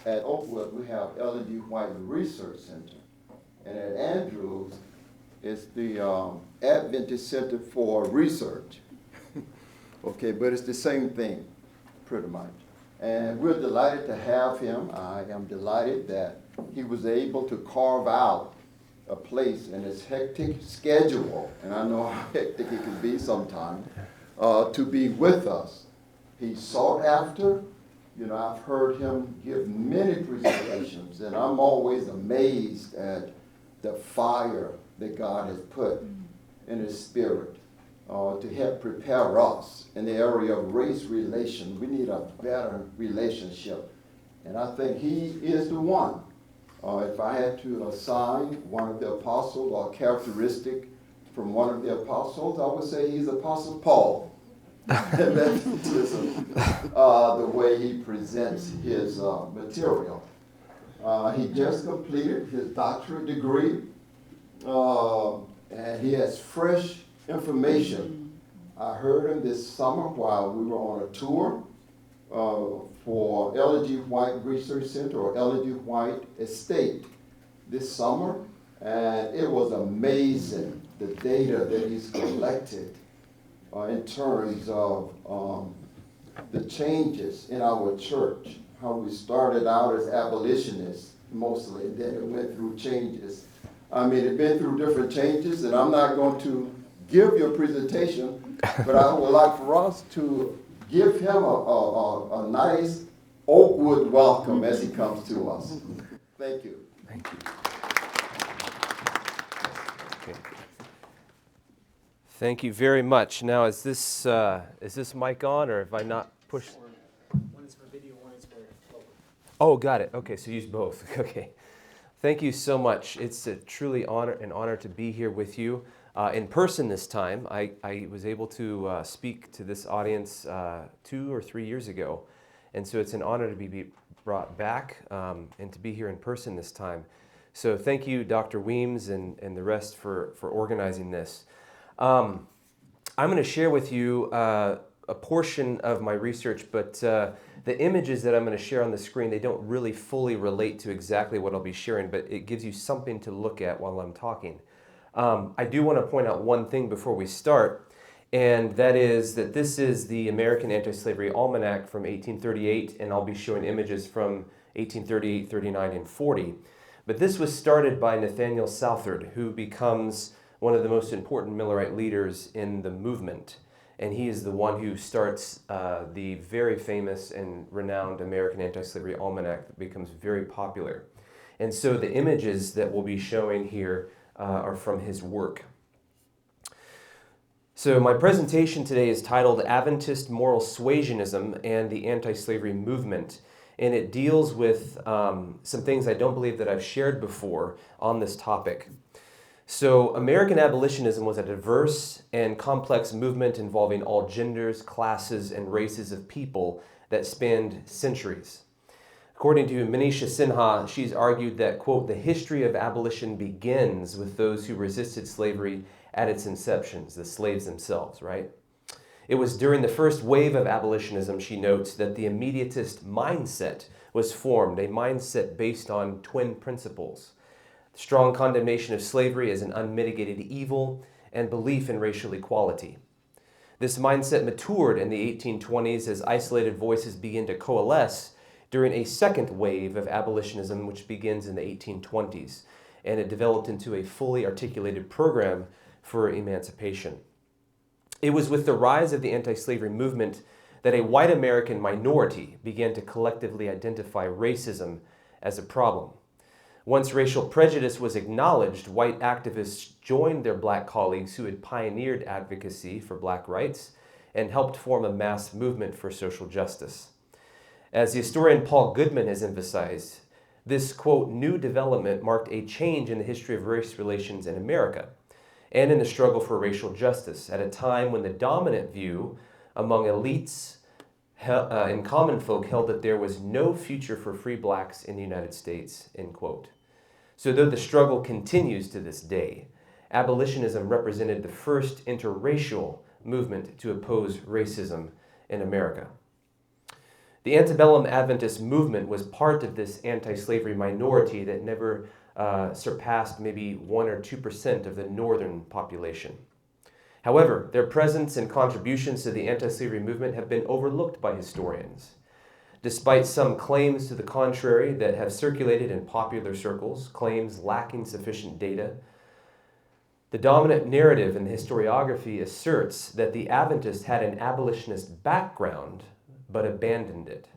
at Oakwood, we have L&D White Research Center. And at Andrews, it's the Adventist Center for Research. Okay, but it's the same thing, pretty much. And we're delighted to have him. I am delighted that he was able to carve out a place in his hectic schedule, and I know how hectic it can be sometimes, to be with us. He's sought after. You know, I've heard him give many presentations, and I'm always amazed at the fire that God has put in his spirit to help prepare us in the area of race relations. We need a better relationship, and I think he is the one. If I had to assign one of the apostles or characteristic from one of the apostles, I would say he's Apostle Paul. The way he presents his material. He just completed his doctorate degree, and he has fresh information. I heard him this summer while we were on a tour for L&D White Research Center or L&D White Estate this summer, and it was amazing the data that he's collected in terms of the changes in our church, how we started out as abolitionists mostly, and then it went through changes. I mean, it's been through different changes, and I'm not going to give you a presentation, but I would like for us to give him a nice Oakwood welcome as he comes to us. Thank you. Thank you. Okay. Thank you very much. Now, is this mic on, or have I not pushed? One is for video, one is for local. Oh, got it. Okay, so use both. Okay. Thank you so much. It's a truly an honor to be here with you in person this time. I was able to speak to this audience 2 or 3 years ago, and so it's an honor to be brought back and to be here in person this time. So thank you, Dr. Weems and the rest for organizing this. I'm going to share with you a portion of my research, but the images that I'm going to share on the screen, they don't really fully relate to exactly what I'll be sharing, but it gives you something to look at while I'm talking. I do want to point out one thing before we start, and that is that this is the American Anti-Slavery Almanac from 1838, and I'll be showing images from 1838, 39, and 40. But this was started by Nathaniel Southard, who becomes one of the most important Millerite leaders in the movement. And he is the one who starts the very famous and renowned American Anti-Slavery Almanac that becomes very popular. And so the images that we'll be showing here are from his work. So my presentation today is titled Adventist Moral Suasionism and the Anti-Slavery Movement. And it deals with some things I don't believe that I've shared before on this topic. So American abolitionism was a diverse and complex movement involving all genders, classes, and races of people that spanned centuries. According to Manisha Sinha, she's argued that, quote, the history of abolition begins with those who resisted slavery at its inceptions, the slaves themselves, right? It was during the first wave of abolitionism, she notes, that the immediatist mindset was formed, a mindset based on twin principles: strong condemnation of slavery as an unmitigated evil, and belief in racial equality. This mindset matured in the 1820s as isolated voices began to coalesce during a second wave of abolitionism, which begins in the 1820s, and it developed into a fully articulated program for emancipation. It was with the rise of the anti-slavery movement that a white American minority began to collectively identify racism as a problem. Once racial prejudice was acknowledged, white activists joined their black colleagues who had pioneered advocacy for black rights and helped form a mass movement for social justice. As the historian Paul Goodman has emphasized, this, quote, new development marked a change in the history of race relations in America and in the struggle for racial justice at a time when the dominant view among elites and common folk held that there was no future for free blacks in the United States, end quote. So though the struggle continues to this day, abolitionism represented the first interracial movement to oppose racism in America. The antebellum Adventist movement was part of this anti-slavery minority that never surpassed maybe 1 or 2% of the northern population. However, their presence and contributions to the anti-slavery movement have been overlooked by historians. Despite some claims to the contrary that have circulated in popular circles, claims lacking sufficient data, the dominant narrative in the historiography asserts that the Adventists had an abolitionist background but abandoned it.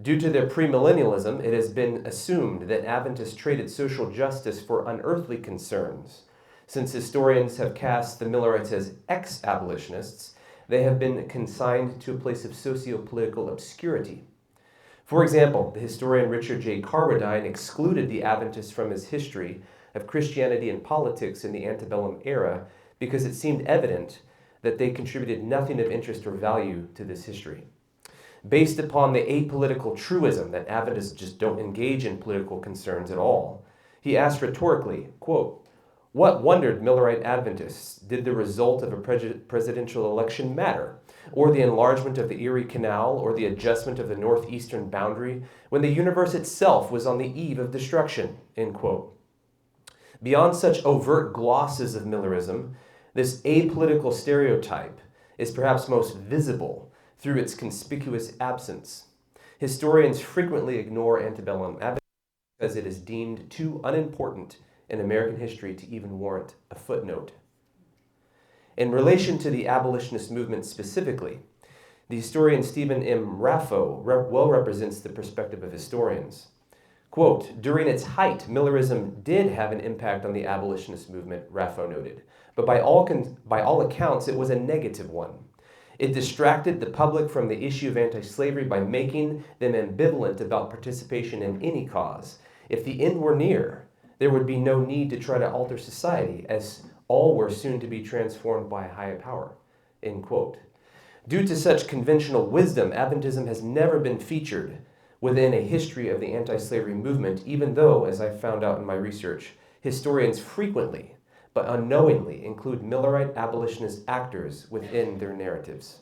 Due to their premillennialism, it has been assumed that Adventists traded social justice for unearthly concerns. Since historians have cast the Millerites as ex-abolitionists, they have been consigned to a place of socio-political obscurity. For example, the historian Richard J. Carradine excluded the Adventists from his history of Christianity and politics in the antebellum era because it seemed evident that they contributed nothing of interest or value to this history. Based upon the apolitical truism that Adventists just don't engage in political concerns at all, he asked rhetorically, quote, "What wondered Millerite Adventists? Did the result of a presidential election matter, or the enlargement of the Erie Canal, or the adjustment of the northeastern boundary, when the universe itself was on the eve of destruction?" End quote. Beyond such overt glosses of Millerism, this apolitical stereotype is perhaps most visible through its conspicuous absence. Historians frequently ignore antebellum Adventism because it is deemed too unimportant in American history to even warrant a footnote. In relation to the abolitionist movement specifically, the historian Stephen M. Raffo well represents the perspective of historians. Quote, "During its height, Millerism did have an impact on the abolitionist movement," Raffo noted, "but by all accounts, it was a negative one. It distracted the public from the issue of anti-slavery by making them ambivalent about participation in any cause. If the end were near, there would be no need to try to alter society, as all were soon to be transformed by a higher power." End quote. Due to such conventional wisdom, Adventism has never been featured within a history of the anti-slavery movement, even though, as I found out in my research, historians frequently, but unknowingly, include Millerite abolitionist actors within their narratives.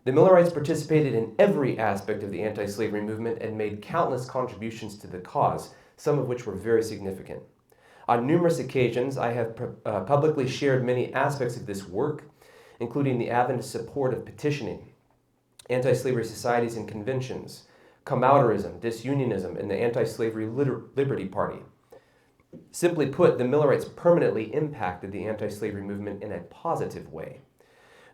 The Millerites participated in every aspect of the anti-slavery movement and made countless contributions to the cause, some of which were very significant. On numerous occasions, I have publicly shared many aspects of this work, including the Adventist support of petitioning, anti-slavery societies and conventions, comouterism, disunionism, and the Anti-Slavery Liberty Party. Simply put, the Millerites permanently impacted the anti-slavery movement in a positive way.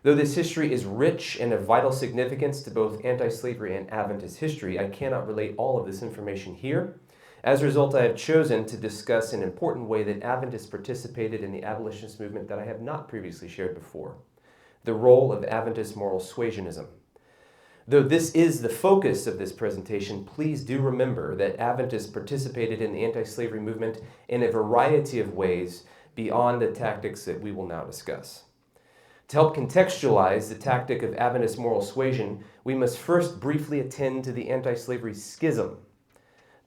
Though this history is rich and of vital significance to both anti-slavery and Adventist history, I cannot relate all of this information here. As a result, I have chosen to discuss an important way that Adventists participated in the abolitionist movement that I have not previously shared before: the role of Adventist moral suasionism. Though this is the focus of this presentation, please do remember that Adventists participated in the anti-slavery movement in a variety of ways beyond the tactics that we will now discuss. To help contextualize the tactic of Adventist moral suasion, we must first briefly attend to the anti-slavery schism.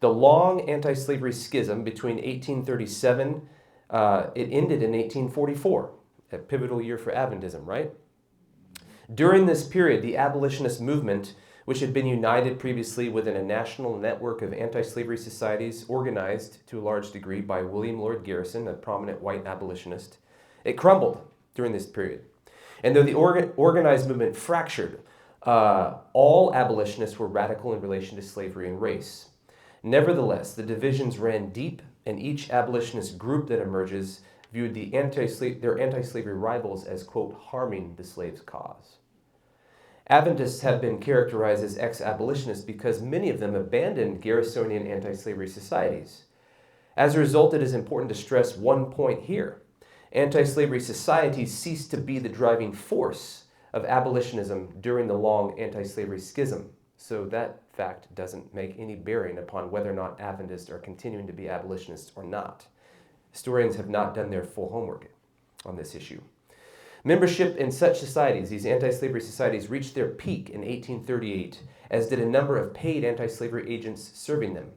The long anti-slavery schism between 1837, it ended in 1844, a pivotal year for Adventism, right? During this period, the abolitionist movement, which had been united previously within a national network of anti-slavery societies organized to a large degree by William Lloyd Garrison, a prominent white abolitionist, it crumbled during this period. And though the organized movement fractured, all abolitionists were radical in relation to slavery and race. Nevertheless, the divisions ran deep, and each abolitionist group that emerges viewed their anti-slavery rivals as, quote, harming the slave's cause. Adventists have been characterized as ex-abolitionists because many of them abandoned Garrisonian anti-slavery societies. As a result, it is important to stress one point here. Anti-slavery societies ceased to be the driving force of abolitionism during the long anti-slavery schism, so that fact doesn't make any bearing upon whether or not Adventists are continuing to be abolitionists or not. Historians have not done their full homework on this issue. Membership in such societies, these anti-slavery societies, reached their peak in 1838, as did a number of paid anti-slavery agents serving them.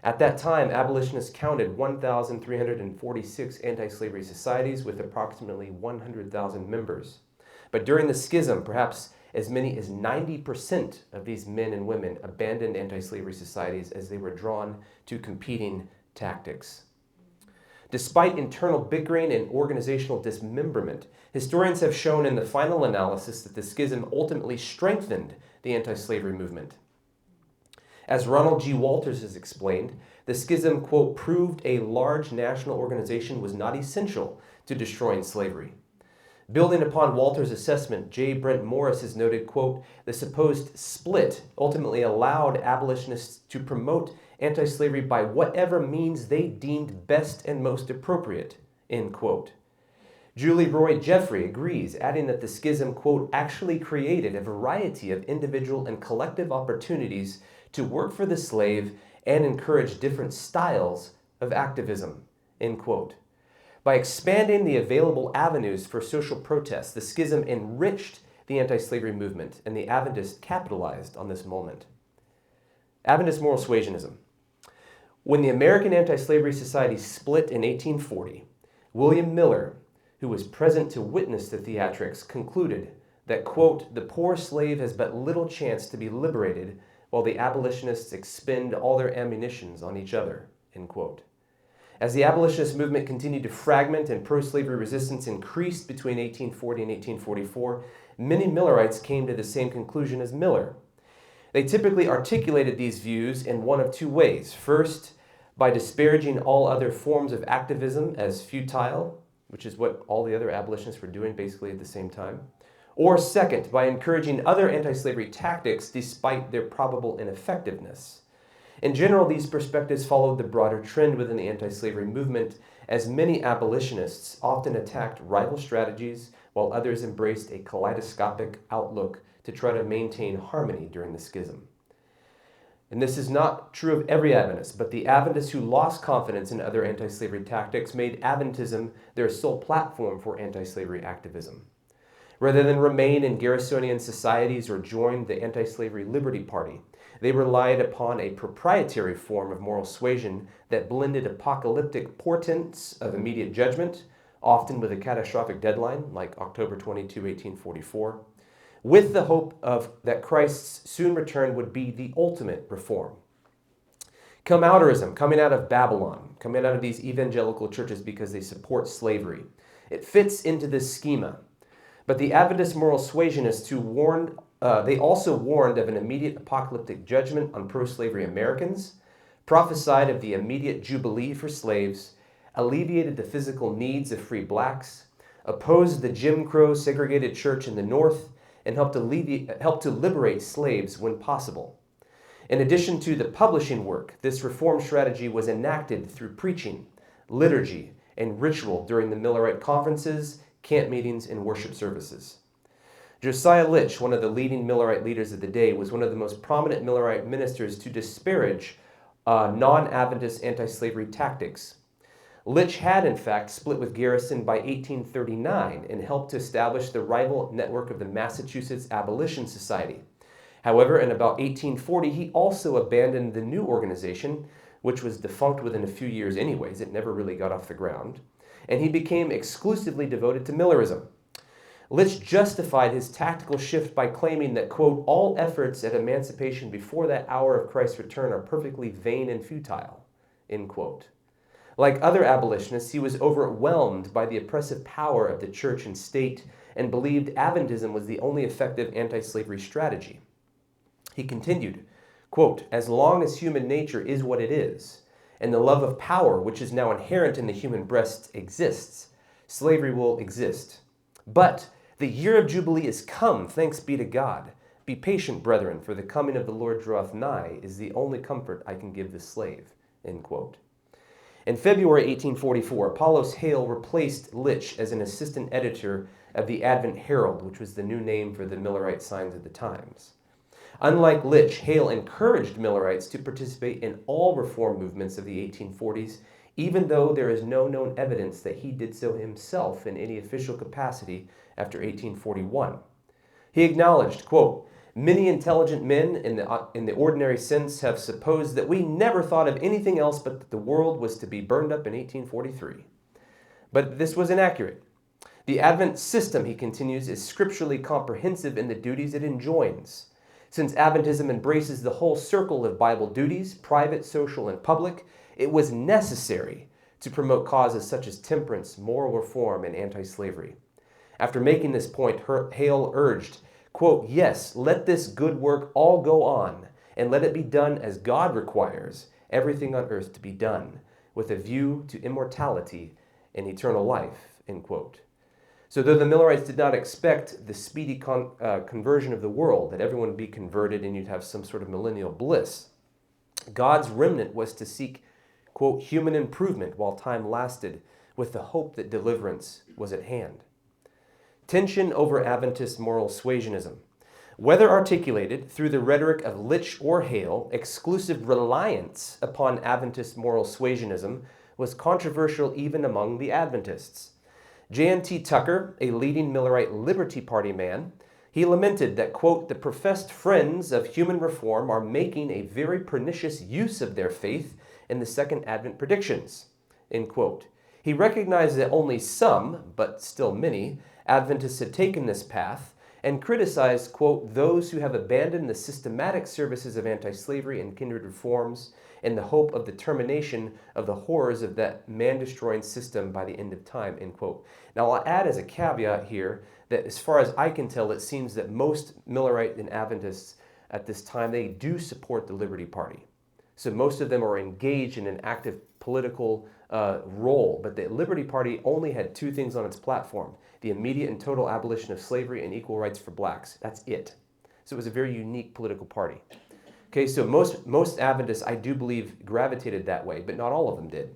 At that time, abolitionists counted 1,346 anti-slavery societies with approximately 100,000 members. But during the schism, perhaps as many as 90% of these men and women abandoned anti-slavery societies as they were drawn to competing tactics. Despite internal bickering and organizational dismemberment, historians have shown in the final analysis that the schism ultimately strengthened the anti-slavery movement. As Ronald G. Walters has explained, the schism, quote, proved a large national organization was not essential to destroying slavery. Building upon Walters' assessment, J. Brent Morris has noted, quote, the supposed split ultimately allowed abolitionists to promote anti-slavery by whatever means they deemed best and most appropriate, end quote. Julie Roy Jeffrey agrees, adding that the schism, quote, actually created a variety of individual and collective opportunities to work for the slave and encourage different styles of activism, end quote. By expanding the available avenues for social protest, the schism enriched the anti-slavery movement, and the Adventists capitalized on this moment. Adventist moral suasionism. When the American Anti-Slavery Society split in 1840, William Miller, who was present to witness the theatrics, concluded that, quote, the poor slave has but little chance to be liberated while the abolitionists expend all their ammunitions on each other, end quote. As the abolitionist movement continued to fragment and pro-slavery resistance increased between 1840 and 1844, many Millerites came to the same conclusion as Miller. They typically articulated these views in one of two ways. First, by disparaging all other forms of activism as futile, which is what all the other abolitionists were doing basically at the same time. Or second, by encouraging other anti-slavery tactics despite their probable ineffectiveness. In general, these perspectives followed the broader trend within the anti-slavery movement, as many abolitionists often attacked rival strategies, while others embraced a kaleidoscopic outlook to try to maintain harmony during the schism. And this is not true of every Adventist, but the Adventists who lost confidence in other anti-slavery tactics made Adventism their sole platform for anti-slavery activism. Rather than remain in Garrisonian societies or join the Anti-Slavery Liberty Party, they relied upon a proprietary form of moral suasion that blended apocalyptic portents of immediate judgment, often with a catastrophic deadline, like October 22, 1844, with the hope of that Christ's soon return would be the ultimate reform. Come-outerism, coming out of Babylon, coming out of these evangelical churches because they support slavery. It fits into this schema. But the Adventist moral suasionists they also warned of an immediate apocalyptic judgment on pro-slavery Americans, prophesied of the immediate jubilee for slaves, alleviated the physical needs of free blacks, opposed the Jim Crow segregated church in the North, and helped to liberate slaves when possible. In addition to the publishing work, this reform strategy was enacted through preaching, liturgy, and ritual during the Millerite conferences, camp meetings, and worship services. Josiah Litch, one of the leading Millerite leaders of the day, was one of the most prominent Millerite ministers to disparage non-Adventist anti-slavery tactics. Litch had, in fact, split with Garrison by 1839 and helped to establish the rival network of the Massachusetts Abolition Society. However, in about 1840, he also abandoned the new organization, which was defunct within a few years anyways. It never really got off the ground. And he became exclusively devoted to Millerism. Litch justified his tactical shift by claiming that, quote, all efforts at emancipation before that hour of Christ's return are perfectly vain and futile, end quote. Like other abolitionists, he was overwhelmed by the oppressive power of the church and state and believed Adventism was the only effective anti-slavery strategy. He continued, quote, as long as human nature is what it is, and the love of power, which is now inherent in the human breast, exists, slavery will exist. But the year of Jubilee is come, thanks be to God. Be patient, brethren, for the coming of the Lord draweth nigh, is the only comfort I can give the slave, end quote. In February 1844, Apollos Hale replaced Litch as an assistant editor of the Advent Herald, which was the new name for the Millerite signs of the times. Unlike Litch, Hale encouraged Millerites to participate in all reform movements of the 1840s, even though there is no known evidence that he did so himself in any official capacity after 1841. He acknowledged, quote, many intelligent men in the ordinary sense have supposed that we never thought of anything else but that the world was to be burned up in 1843. But this was inaccurate. The Advent system, he continues, is scripturally comprehensive in the duties it enjoins. Since Adventism embraces the whole circle of Bible duties, private, social, and public, it was necessary to promote causes such as temperance, moral reform, and anti-slavery. After making this point, Hale urged, quote, "Yes, let this good work all go on, and let it be done as God requires everything on earth to be done, with a view to immortality and eternal life," end quote. So though the Millerites did not expect the speedy conversion of the world, that everyone would be converted and you'd have some sort of millennial bliss, God's remnant was to seek, quote, "human improvement while time lasted, with the hope that deliverance was at hand." Tension over Adventist moral suasionism. Whether articulated through the rhetoric of Litch or Hale, exclusive reliance upon Adventist moral suasionism was controversial even among the Adventists. J.N.T. Tucker, a leading Millerite Liberty Party man, he lamented that, quote, "the professed friends of human reform are making a very pernicious use of their faith in the Second Advent predictions," end quote. He recognized that only some, but still many, Adventists had taken this path and criticized, quote, "those who have abandoned the systematic services of anti-slavery and kindred reforms in the hope of the termination of the horrors of that man-destroying system by the end of time," end quote. Now, I'll add as a caveat here that as far as I can tell, it seems that most Millerite and Adventists at this time, they do support the Liberty Party. So most of them are engaged in an active political role, but the Liberty Party only had two things on its platform: the immediate and total abolition of slavery and equal rights for blacks. That's it. So it was a very unique political party. Okay, so most Adventists, I do believe, gravitated that way, but not all of them did.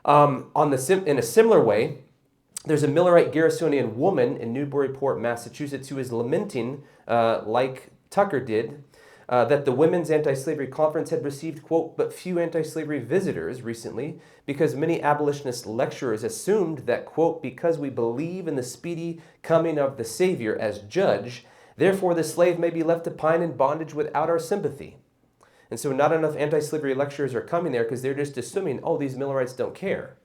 In a similar way, there's a Millerite Garrisonian woman in Newburyport, Massachusetts, who is lamenting, like Tucker did, that the Women's Anti-Slavery Conference had received, quote, "but few anti-slavery visitors recently, because many abolitionist lecturers assumed that, quote, because we believe in the speedy coming of the Savior as judge, therefore the slave may be left to pine in bondage without our sympathy." And so not enough anti-slavery lecturers are coming there because they're just assuming, oh, these Millerites don't care.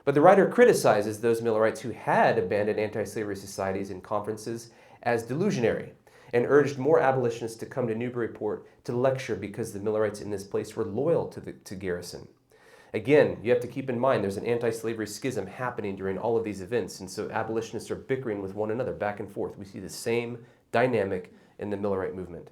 But the writer criticizes those Millerites who had abandoned anti-slavery societies and conferences as delusionary, and urged more abolitionists to come to Newburyport to lecture because the Millerites in this place were loyal to Garrison. Again, you have to keep in mind there's an anti-slavery schism happening during all of these events, and so abolitionists are bickering with one another back and forth. We see the same dynamic in the Millerite movement.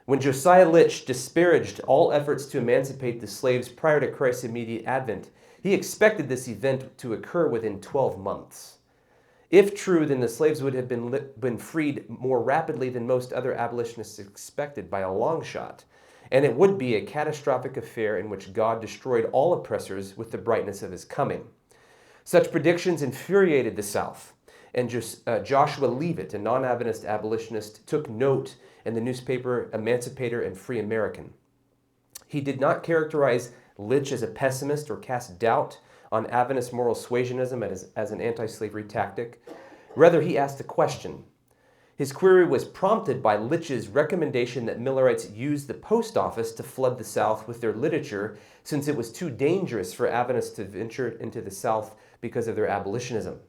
When Josiah Litch disparaged all efforts to emancipate the slaves prior to Christ's immediate advent, he expected this event to occur within 12 months. If true, then the slaves would have been freed more rapidly than most other abolitionists expected by a long shot, and it would be a catastrophic affair in which God destroyed all oppressors with the brightness of his coming. Such predictions infuriated the South, and Joshua Leavitt, a non-Adventist abolitionist, took note in the newspaper Emancipator and Free American. He did not characterize Litch as a pessimist or cast doubt on Adventist moral suasionism as an anti-slavery tactic. Rather, he asked a question. His query was prompted by Litch's recommendation that Millerites use the post office to flood the South with their literature, since it was too dangerous for Adventists to venture into the South because of their abolitionism.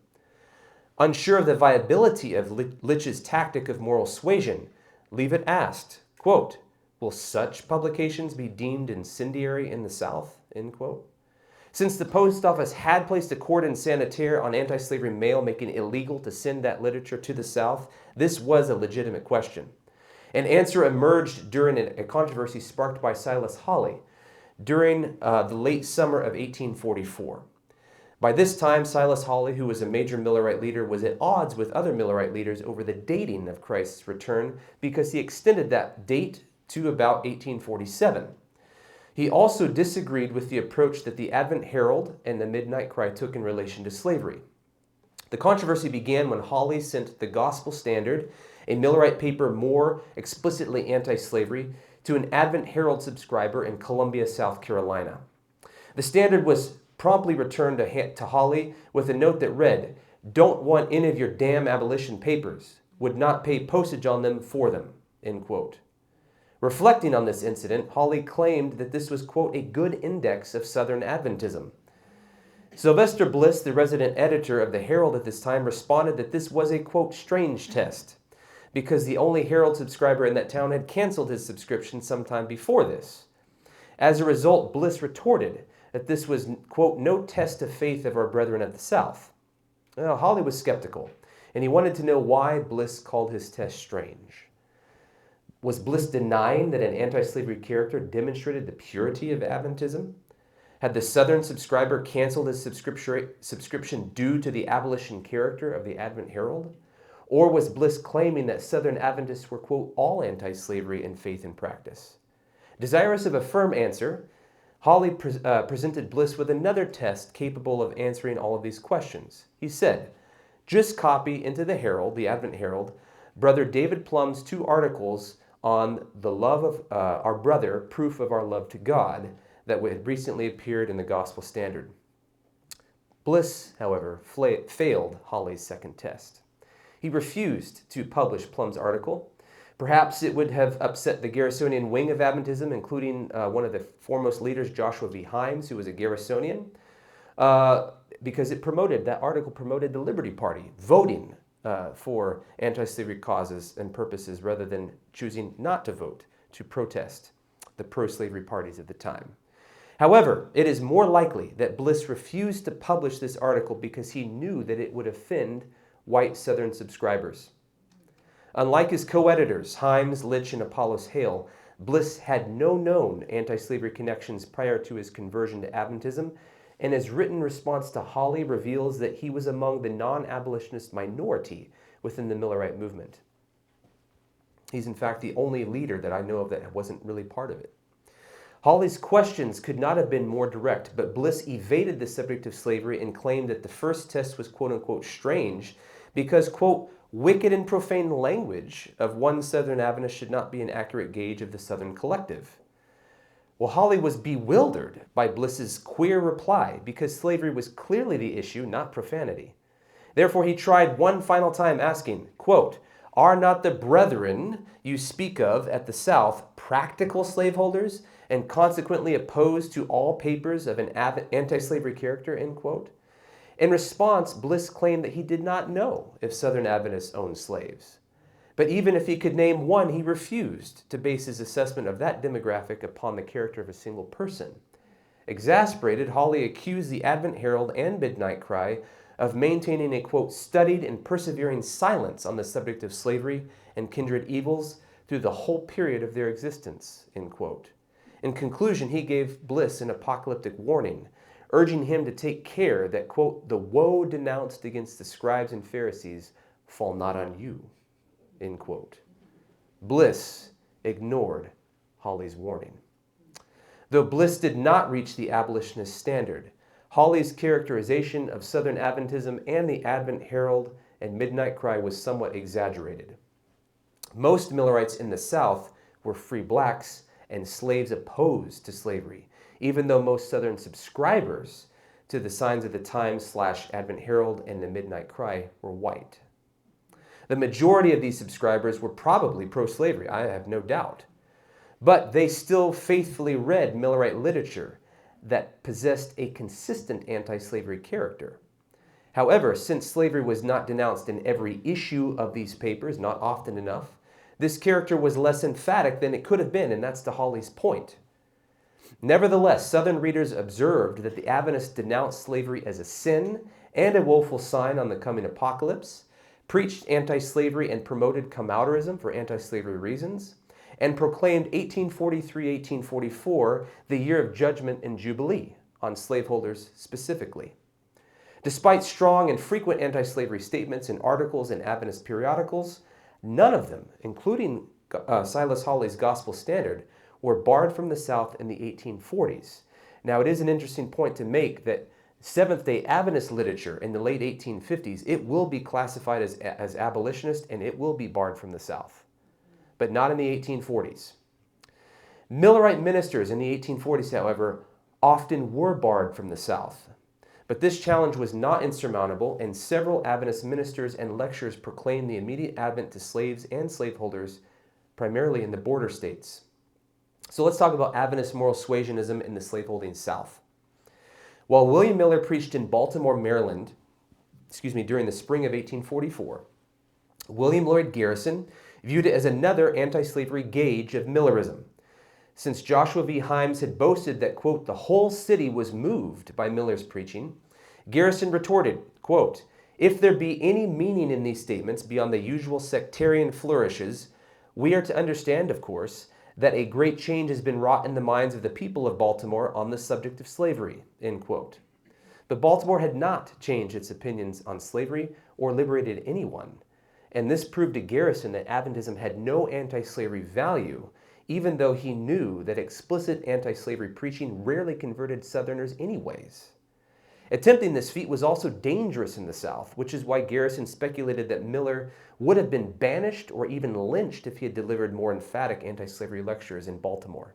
Unsure of the viability of Litch's tactic of moral suasion, Leavitt asked, quote, "Will such publications be deemed incendiary in the South?" End quote. Since the post office had placed a cordon sanitaire on anti-slavery mail, making it illegal to send that literature to the South, this was a legitimate question. An answer emerged during a controversy sparked by Silas Hawley during the late summer of 1844. By this time, Silas Hawley, who was a major Millerite leader, was at odds with other Millerite leaders over the dating of Christ's return because he extended that date to about 1847. He also disagreed with the approach that the Advent Herald and the Midnight Cry took in relation to slavery. The controversy began when Hawley sent the Gospel Standard, a Millerite paper more explicitly anti-slavery, to an Advent Herald subscriber in Columbia, South Carolina. The Standard was promptly returned to Hawley with a note that read, "Don't want any of your damn abolition papers. Would not pay postage on them for them," end quote. Reflecting on this incident, Hawley claimed that this was, quote, "a good index of Southern Adventism." Sylvester Bliss, the resident editor of the Herald at this time, responded that this was a, quote, strange test, because the only Herald subscriber in that town had canceled his subscription sometime before this. As a result, Bliss retorted that this was, quote, no test of faith of our brethren at the South. Well, Hawley was skeptical, and he wanted to know why Bliss called his test strange. Was Bliss denying that an anti-slavery character demonstrated the purity of Adventism? Had the Southern subscriber canceled his subscription due to the abolition character of the Advent Herald? Or was Bliss claiming that Southern Adventists were, quote, all anti-slavery in faith and practice? Desirous of a firm answer, Hawley presented Bliss with another test capable of answering all of these questions. He said, just copy into the Herald, the Advent Herald, Brother David Plum's 2 articles on the love of our brother, proof of our love to God, that had recently appeared in the Gospel Standard. Bliss, however, failed Hawley's second test. He refused to publish Plum's article. Perhaps it would have upset the Garrisonian wing of Adventism, including one of the foremost leaders, Joshua V. Himes, who was a Garrisonian, because that article promoted the Liberty Party, voting for anti-slavery causes and purposes rather than choosing not to vote, to protest the pro-slavery parties at the time. However, it is more likely that Bliss refused to publish this article because he knew that it would offend white Southern subscribers. Unlike his co-editors, Himes, Litch, and Apollos Hale, Bliss had no known anti-slavery connections prior to his conversion to Adventism, and his written response to Hawley reveals that he was among the non-abolitionist minority within the Millerite movement. He's in fact the only leader that I know of that wasn't really part of it. Hawley's questions could not have been more direct, but Bliss evaded the subject of slavery and claimed that the first test was, quote unquote, strange because, quote, wicked and profane language of one Southern Adventist should not be an accurate gauge of the Southern collective. Well, Hawley was bewildered by Bliss's queer reply because slavery was clearly the issue, not profanity. Therefore, he tried one final time asking, quote, are not the brethren you speak of at the South practical slaveholders and consequently opposed to all papers of an anti-slavery character, end quote? In response, Bliss claimed that he did not know if Southern Adventists owned slaves. But even if he could name one, he refused to base his assessment of that demographic upon the character of a single person. Exasperated, Hawley accused the Advent Herald and Midnight Cry of maintaining a, quote, studied and persevering silence on the subject of slavery and kindred evils through the whole period of their existence, end quote. In conclusion, he gave Bliss an apocalyptic warning, urging him to take care that, quote, the woe denounced against the scribes and Pharisees fall not on you, end quote. Bliss ignored Hawley's warning. Though Bliss did not reach the abolitionist standard, Hawley's characterization of Southern Adventism and the Advent Herald and Midnight Cry was somewhat exaggerated. Most Millerites in the South were free blacks and slaves opposed to slavery, even though most Southern subscribers to the Signs of the Times / Advent Herald and the Midnight Cry were white. The majority of these subscribers were probably pro-slavery, I have no doubt, but they still faithfully read Millerite literature that possessed a consistent anti-slavery character. However, since slavery was not denounced in every issue of these papers, not often enough, this character was less emphatic than it could have been, and that's to Hawley's point. Nevertheless, Southern readers observed that the Adventists denounced slavery as a sin and a woeful sign on the coming apocalypse, preached anti-slavery and promoted come-outerism for anti-slavery reasons, and proclaimed 1843-1844 the year of judgment and jubilee on slaveholders specifically. Despite strong and frequent anti-slavery statements in articles in Adventist periodicals, none of them, including Silas Hawley's Gospel Standard, were barred from the South in the 1840s. Now, it is an interesting point to make that Seventh-day Adventist literature in the late 1850s, it will be classified as abolitionist and it will be barred from the South, but not in the 1840s. Millerite ministers in the 1840s, however, often were barred from the South. But this challenge was not insurmountable, and several Adventist ministers and lecturers proclaimed the immediate advent to slaves and slaveholders, primarily in the border states. So let's talk about Adventist moral suasionism in the slaveholding South. While William Miller preached in Baltimore, Maryland, during the spring of 1844, William Lloyd Garrison viewed it as another anti-slavery gauge of Millerism. Since Joshua V. Himes had boasted that, quote, the whole city was moved by Miller's preaching, Garrison retorted, quote, if there be any meaning in these statements beyond the usual sectarian flourishes, we are to understand, of course, that a great change has been wrought in the minds of the people of Baltimore on the subject of slavery, end quote. But Baltimore had not changed its opinions on slavery or liberated anyone, and this proved to Garrison that Adventism had no anti-slavery value, even though he knew that explicit anti-slavery preaching rarely converted Southerners anyways. Attempting this feat was also dangerous in the South, which is why Garrison speculated that Miller would have been banished or even lynched if he had delivered more emphatic anti-slavery lectures in Baltimore.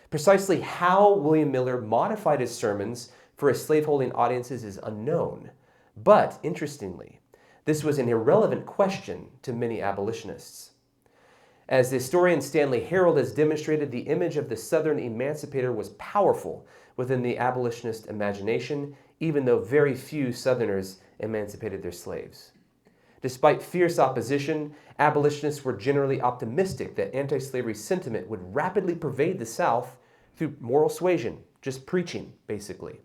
Precisely how William Miller modified his sermons for his slaveholding audiences is unknown, but interestingly, this was an irrelevant question to many abolitionists. As the historian Stanley Harold has demonstrated, the image of the Southern emancipator was powerful within the abolitionist imagination, even though very few Southerners emancipated their slaves. Despite fierce opposition, abolitionists were generally optimistic that anti-slavery sentiment would rapidly pervade the South through moral suasion, just preaching, basically.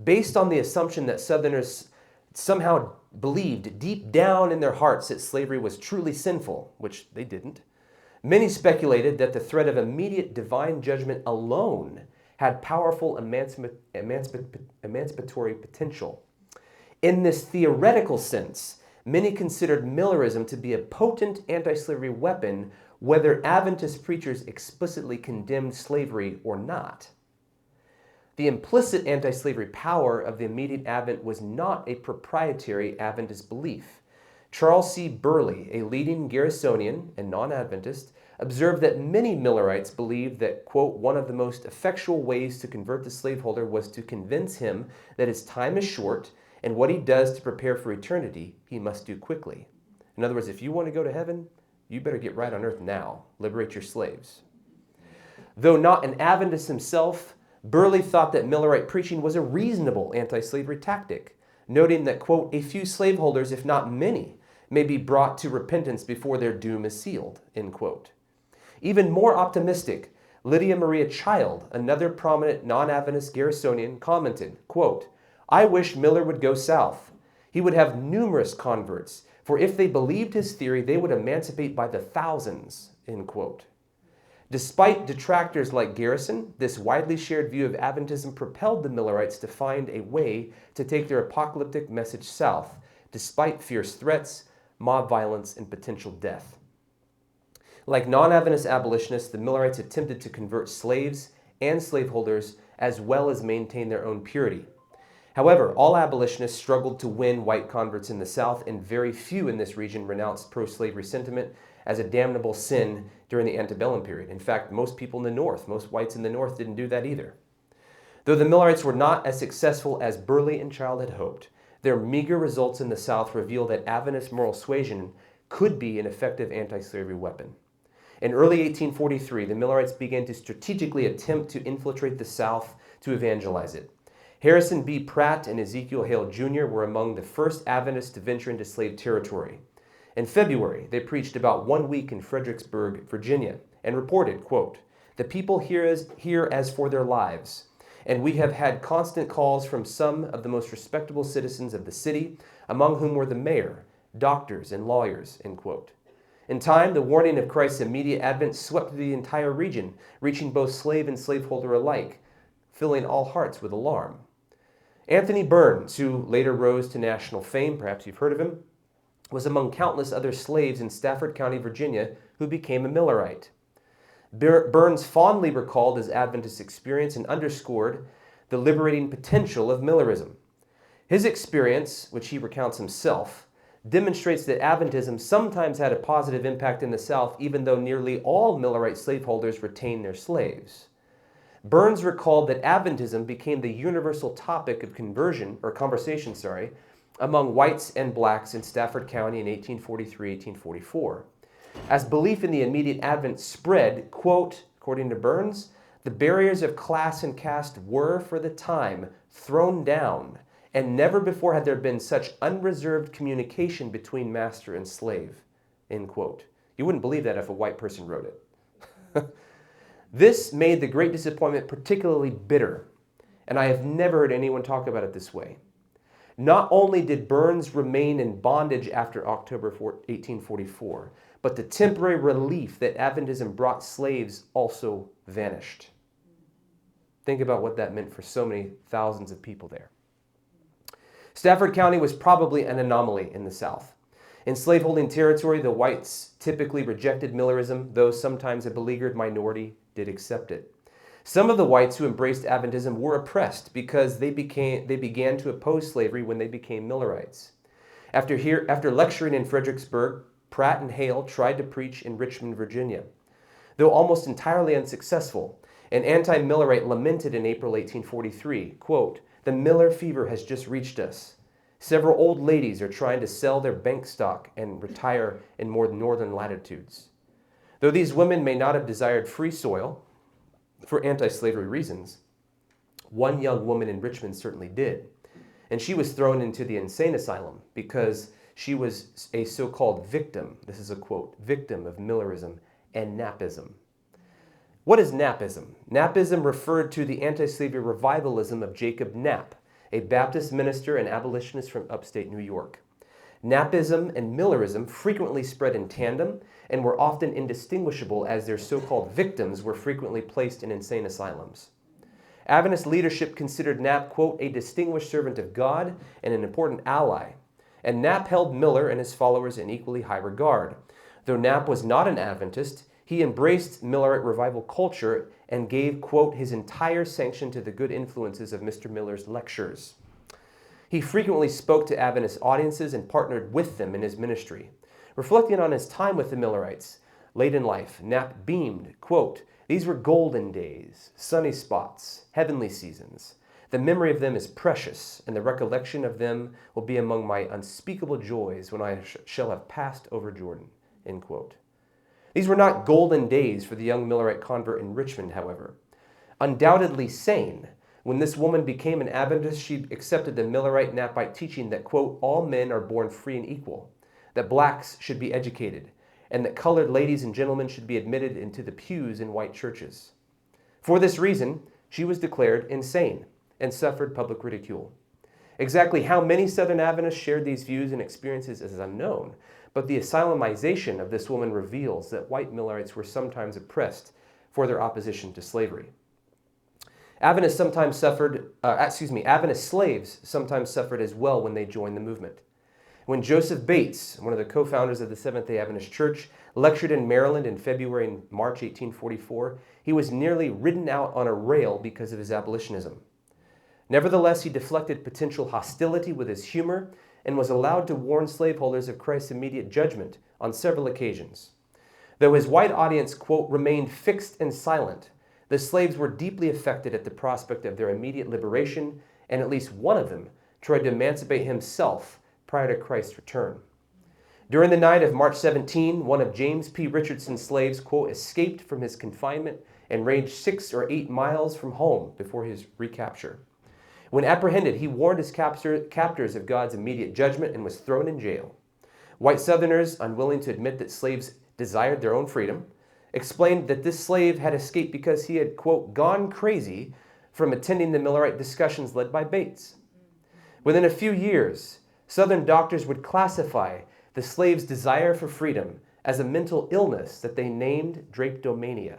Based on the assumption that Southerners somehow believed deep down in their hearts that slavery was truly sinful, which they didn't, many speculated that the threat of immediate divine judgment alone had powerful emancipatory potential. In this theoretical sense, many considered Millerism to be a potent anti-slavery weapon, whether Adventist preachers explicitly condemned slavery or not. The implicit anti-slavery power of the immediate Advent was not a proprietary Adventist belief. Charles C. Burley, a leading Garrisonian and non-Adventist, observed that many Millerites believed that, quote, one of the most effectual ways to convert the slaveholder was to convince him that his time is short and what he does to prepare for eternity, he must do quickly. In other words, if you want to go to heaven, you better get right on earth now. Liberate your slaves. Though not an Adventist himself, Burley thought that Millerite preaching was a reasonable anti-slavery tactic, noting that, quote, a few slaveholders, if not many, may be brought to repentance before their doom is sealed, end quote. Even more optimistic, Lydia Maria Child, another prominent non-Adventist Garrisonian, commented, quote, I wish Miller would go south. He would have numerous converts, for if they believed his theory, they would emancipate by the thousands, end quote. Despite detractors like Garrison, this widely shared view of Adventism propelled the Millerites to find a way to take their apocalyptic message south, despite fierce threats, mob violence, and potential death. Like non-Adventist abolitionists, the Millerites attempted to convert slaves and slaveholders as well as maintain their own purity. However, all abolitionists struggled to win white converts in the South, and very few in this region renounced pro-slavery sentiment as a damnable sin during the antebellum period. In fact, most people in the North, most whites in the North didn't do that either. Though the Millerites were not as successful as Burley and Child had hoped, their meager results in the South reveal that Adventist moral suasion could be an effective anti-slavery weapon. In early 1843, the Millerites began to strategically attempt to infiltrate the South to evangelize it. Harrison B. Pratt and Ezekiel Hale Jr. were among the first Adventists to venture into slave territory. In February, they preached about 1 week in Fredericksburg, Virginia, and reported, quote, the people here as for their lives, and we have had constant calls from some of the most respectable citizens of the city, among whom were the mayor, doctors, and lawyers, end quote. In time, the warning of Christ's immediate advent swept through the entire region, reaching both slave and slaveholder alike, filling all hearts with alarm. Anthony Burns, who later rose to national fame, perhaps you've heard of him, was among countless other slaves in Stafford County, Virginia, who became a Millerite. Burns fondly recalled his Adventist experience and underscored the liberating potential of Millerism. His experience, which he recounts himself, demonstrates that Adventism sometimes had a positive impact in the South, even though nearly all Millerite slaveholders retained their slaves. Burns recalled that Adventism became the universal topic of conversation among whites and blacks in Stafford County in 1843-1844. As belief in the immediate advent spread, quote, according to Burns, The barriers of class and caste were, for the time, thrown down, and never before had there been such unreserved communication between master and slave." End quote. You wouldn't believe that if a white person wrote it. This made the Great Disappointment particularly bitter, and I have never heard anyone talk about it this way. Not only did Burns remain in bondage after October 1844, but the temporary relief that Adventism brought slaves also vanished. Think about what that meant for so many thousands of people there. Stafford County was probably an anomaly in the South. In slaveholding territory, the whites typically rejected Millerism, though sometimes a beleaguered minority did accept it. Some of the whites who embraced Adventism were oppressed because they began to oppose slavery when they became Millerites. After lecturing in Fredericksburg, Pratt and Hale tried to preach in Richmond, Virginia. Though almost entirely unsuccessful, an anti-Millerite lamented in April 1843, quote, "The Miller fever has just reached us. Several old ladies are trying to sell their bank stock and retire in more northern latitudes." Though these women may not have desired free soil for anti-slavery reasons, one young woman in Richmond certainly did. And she was thrown into the insane asylum because she was a so-called victim, this is a quote, "victim of Millerism and Napism." What is Napism? Napism referred to the anti-slavery revivalism of Jacob Knapp, a Baptist minister and abolitionist from upstate New York. Napism and Millerism frequently spread in tandem and were often indistinguishable as their so-called victims were frequently placed in insane asylums. Adventist leadership considered Knapp, quote, "a distinguished servant of God and an important ally," and Knapp held Miller and his followers in equally high regard. Though Knapp was not an Adventist, he embraced Millerite revival culture and gave, quote, "his entire sanction to the good influences of Mr. Miller's lectures." He frequently spoke to Adventist audiences and partnered with them in his ministry. Reflecting on his time with the Millerites, late in life, Knapp beamed, quote, "These were golden days, sunny spots, heavenly seasons. The memory of them is precious, and the recollection of them will be among my unspeakable joys when I shall have passed over Jordan." End quote. These were not golden days for the young Millerite convert in Richmond, however. Undoubtedly sane, when this woman became an Adventist, she accepted the Millerite Knappite teaching that, quote, "all men are born free and equal, that blacks should be educated, and that colored ladies and gentlemen should be admitted into the pews in white churches." For this reason, she was declared insane and suffered public ridicule. Exactly how many Southern Adventists shared these views and experiences is unknown, but the asylumization of this woman reveals that white Millerites were sometimes oppressed for their opposition to slavery. Adventist slaves sometimes suffered as well when they joined the movement. When Joseph Bates, one of the co-founders of the Seventh-day Adventist Church, lectured in Maryland in February and March 1844, he was nearly ridden out on a rail because of his abolitionism. Nevertheless, he deflected potential hostility with his humor and was allowed to warn slaveholders of Christ's immediate judgment on several occasions. Though his white audience, quote, "remained fixed and silent," the slaves were deeply affected at the prospect of their immediate liberation, and at least one of them tried to emancipate himself prior to Christ's return. During the night of March 17, one of James P. Richardson's slaves, quote, "escaped from his confinement and ranged 6 or 8 miles from home before his recapture. When apprehended, he warned his captors of God's immediate judgment and was thrown in jail. White Southerners, unwilling to admit that slaves desired their own freedom, explained that this slave had escaped because he had, quote, "gone crazy" from attending the Millerite discussions led by Bates. Within a few years, Southern doctors would classify the slave's desire for freedom as a mental illness that they named drapetomania.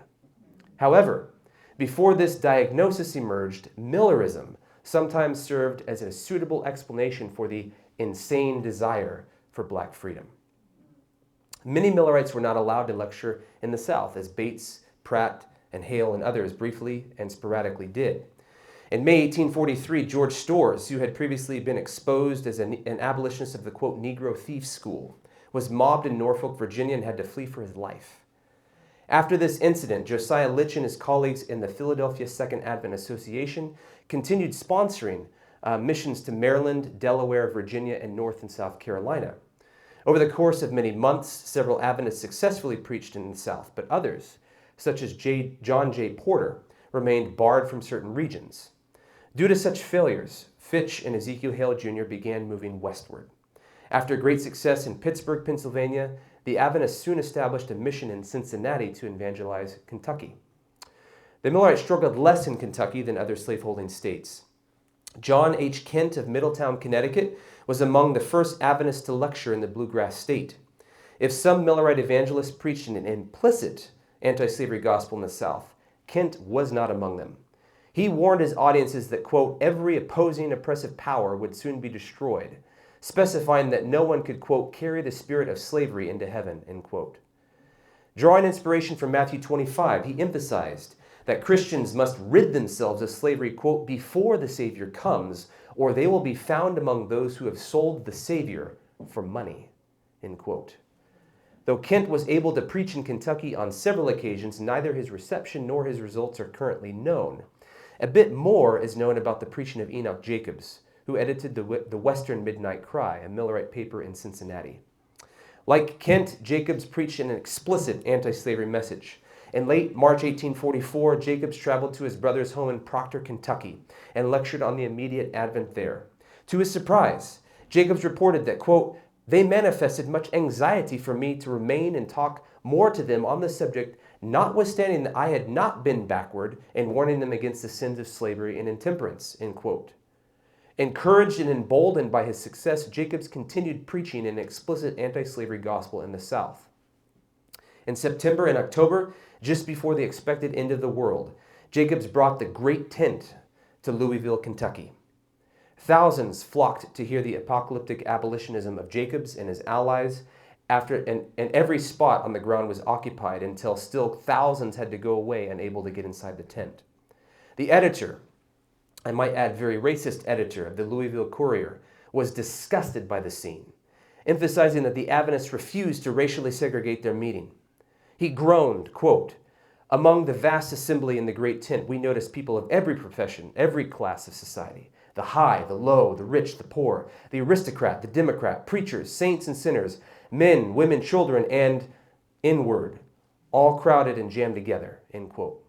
However, before this diagnosis emerged, Millerism sometimes served as a suitable explanation for the insane desire for black freedom. Many Millerites were not allowed to lecture in the South, as Bates, Pratt, and Hale and others briefly and sporadically did. In May 1843, George Storrs, who had previously been exposed as an abolitionist of the, quote, "Negro Thief School," was mobbed in Norfolk, Virginia, and had to flee for his life. After this incident, Josiah Litch and his colleagues in the Philadelphia Second Advent Association continued sponsoring missions to Maryland, Delaware, Virginia, and North and South Carolina. Over the course of many months, several Adventists successfully preached in the South, but others, such as John J. Porter, remained barred from certain regions. Due to such failures, Fitch and Ezekiel Hale Jr. began moving westward. After great success in Pittsburgh, Pennsylvania, the Adventists soon established a mission in Cincinnati to evangelize Kentucky. The Millerites struggled less in Kentucky than other slaveholding states. John H. Kent of Middletown, Connecticut, was among the first Adventists to lecture in the Bluegrass State. If some Millerite evangelists preached an implicit anti-slavery gospel in the South, Kent was not among them. He warned his audiences that, quote, every opposing oppressive power would soon be destroyed, specifying that no one could, quote, carry the spirit of slavery into heaven, end quote. Drawing inspiration from Matthew 25, he emphasized that Christians must rid themselves of slavery, quote, before the Savior comes, or they will be found among those who have sold the Savior for money, end quote. Though Kent was able to preach in Kentucky on several occasions, neither his reception nor his results are currently known. A bit more is known about the preaching of Enoch Jacobs, who edited the Western Midnight Cry, a Millerite paper in Cincinnati. Like Kent, Jacobs preached an explicit anti-slavery message. In late March 1844, Jacobs traveled to his brother's home in Proctor, Kentucky, and lectured on the immediate advent there. To his surprise, Jacobs reported that, quote, they manifested much anxiety for me to remain and talk more to them on the subject, notwithstanding that I had not been backward in warning them against the sins of slavery and intemperance, end quote. Encouraged and emboldened by his success, Jacobs continued preaching an explicit anti-slavery gospel in the South. In September and October, just before the expected end of the world, Jacobs brought the Great Tent to Louisville, Kentucky. Thousands flocked to hear the apocalyptic abolitionism of Jacobs and his allies, and every spot on the ground was occupied until still thousands had to go away unable to get inside the tent. The editor, I might add very racist editor of the Louisville Courier, was disgusted by the scene, emphasizing that the Adventists refused to racially segregate their meeting. He groaned, quote, among the vast assembly in the great tent, we noticed people of every profession, every class of society, the high, the low, the rich, the poor, the aristocrat, the democrat, preachers, saints and sinners, men, women, children, and inward, all crowded and jammed together, end quote.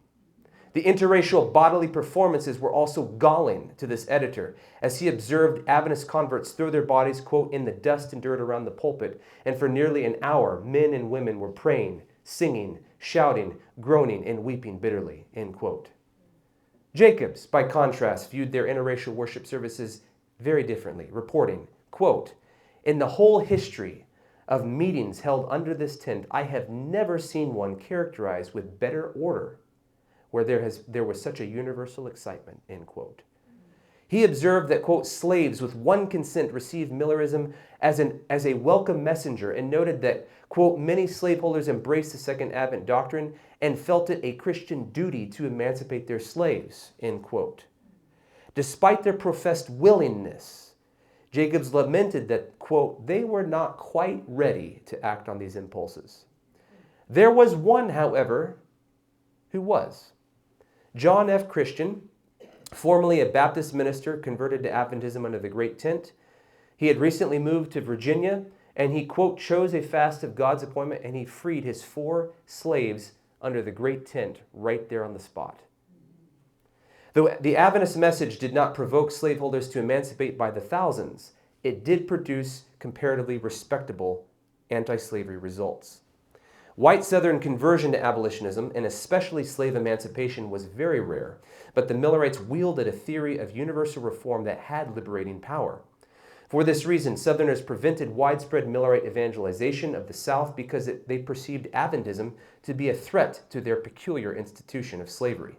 The interracial bodily performances were also galling to this editor, as he observed Adventist converts throw their bodies, quote, in the dust and dirt around the pulpit, and for nearly an hour, men and women were praying, singing, shouting, groaning, and weeping bitterly, end quote. Jacobs, by contrast, viewed their interracial worship services very differently, reporting, quote, in the whole history of meetings held under this tent, I have never seen one characterized with better order, where there was such a universal excitement, end quote. He observed that, quote, slaves with one consent received Millerism as a welcome messenger, and noted that, quote, many slaveholders embraced the Second Advent doctrine and felt it a Christian duty to emancipate their slaves, end quote. Despite their professed willingness, Jacobs lamented that, quote, they were not quite ready to act on these impulses. There was one, however, who was. John F. Christian, formerly a Baptist minister, converted to Adventism under the Great Tent. He had recently moved to Virginia, and he, quote, chose a fast of God's appointment, and he freed his 4 slaves under the Great Tent right there on the spot. Though the Adventist message did not provoke slaveholders to emancipate by the thousands, it did produce comparatively respectable anti-slavery results. White Southern conversion to abolitionism, and especially slave emancipation, was very rare, but the Millerites wielded a theory of universal reform that had liberating power. For this reason, Southerners prevented widespread Millerite evangelization of the South because they perceived Adventism to be a threat to their peculiar institution of slavery.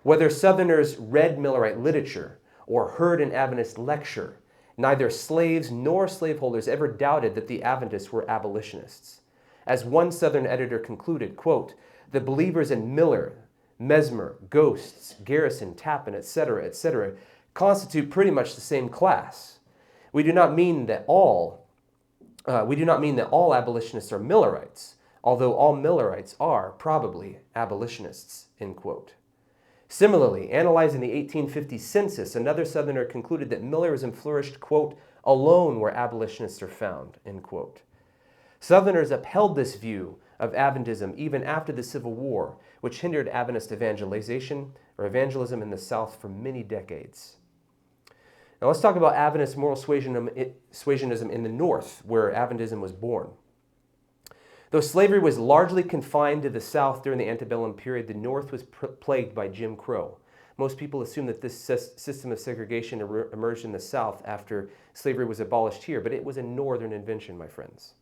Whether Southerners read Millerite literature or heard an Adventist lecture, neither slaves nor slaveholders ever doubted that the Adventists were abolitionists. As one Southern editor concluded, quote, the believers in Miller, Mesmer, Ghosts, Garrison, Tappan, etc., constitute pretty much the same class. We do not mean that all abolitionists are Millerites, although all Millerites are probably abolitionists, end quote. Similarly, analyzing the 1850 census, another Southerner concluded that Millerism flourished, quote, alone where abolitionists are found, end quote. Southerners upheld this view of Adventism even after the Civil War, which hindered Adventist evangelism in the South for many decades. Now let's talk about Adventist moral suasionism in the North, where Adventism was born. Though slavery was largely confined to the South during the antebellum period, the North was plagued by Jim Crow. Most people assume that this system of segregation emerged in the South after slavery was abolished here, but it was a Northern invention, my friends.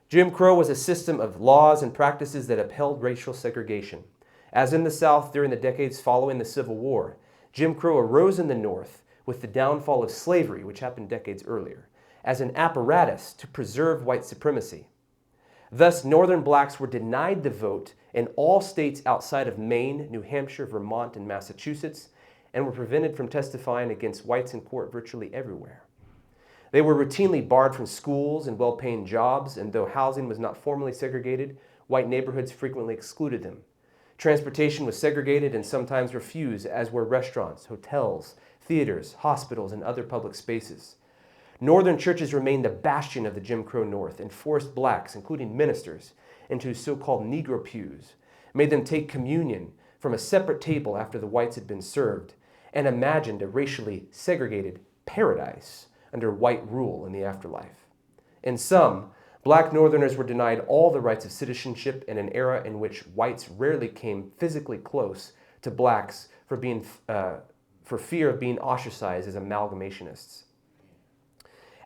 Jim Crow was a system of laws and practices that upheld racial segregation. As in the South during the decades following the Civil War, Jim Crow arose in the North with the downfall of slavery, which happened decades earlier, as an apparatus to preserve white supremacy. Thus, Northern blacks were denied the vote in all states outside of Maine, New Hampshire, Vermont, and Massachusetts, and were prevented from testifying against whites in court virtually everywhere. They were routinely barred from schools and well-paying jobs, and though housing was not formally segregated, white neighborhoods frequently excluded them. Transportation was segregated and sometimes refused, as were restaurants, hotels, theaters, hospitals, and other public spaces. Northern churches remained the bastion of the Jim Crow North and forced blacks, including ministers, into so-called Negro pews, made them take communion from a separate table after the whites had been served, and imagined a racially segregated paradise under white rule in the afterlife. In sum, black Northerners were denied all the rights of citizenship in an era in which whites rarely came physically close to blacks for fear of being ostracized as amalgamationists.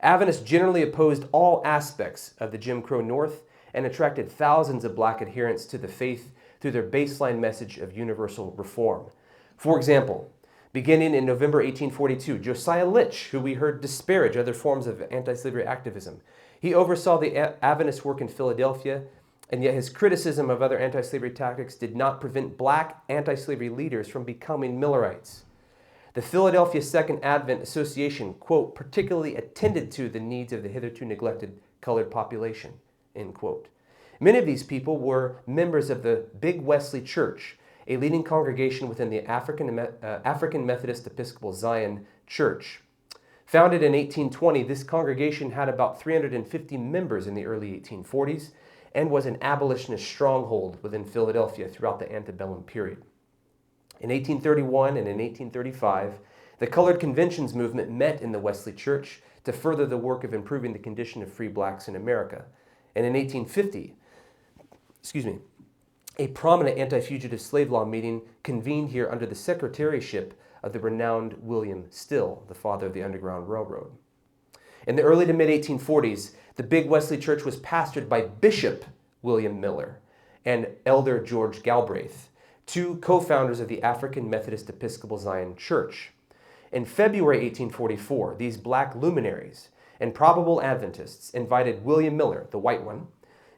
Adventists generally opposed all aspects of the Jim Crow North and attracted thousands of black adherents to the faith through their baseline message of universal reform. For example, beginning in November 1842, Josiah Litch, who we heard disparage other forms of anti-slavery activism, he oversaw the Adventist work in Philadelphia, and yet his criticism of other anti-slavery tactics did not prevent black anti-slavery leaders from becoming Millerites. The Philadelphia Second Advent Association, quote, particularly attended to the needs of the hitherto neglected colored population, end quote. Many of these people were members of the Big Wesley Church, a leading congregation within the African Methodist Episcopal Zion Church. Founded in 1820, this congregation had about 350 members in the early 1840s and was an abolitionist stronghold within Philadelphia throughout the antebellum period. In 1831 and in 1835, the Colored Conventions movement met in the Wesley Church to further the work of improving the condition of free blacks in America. And in 1850, a prominent anti-fugitive slave law meeting convened here under the secretariatship of the renowned William Still, the father of the Underground Railroad. In the early to mid-1840s, the Big Wesley Church was pastored by Bishop William Miller and Elder George Galbraith, two co-founders of the African Methodist Episcopal Zion Church. In February 1844, these black luminaries and probable Adventists invited William Miller, the white one,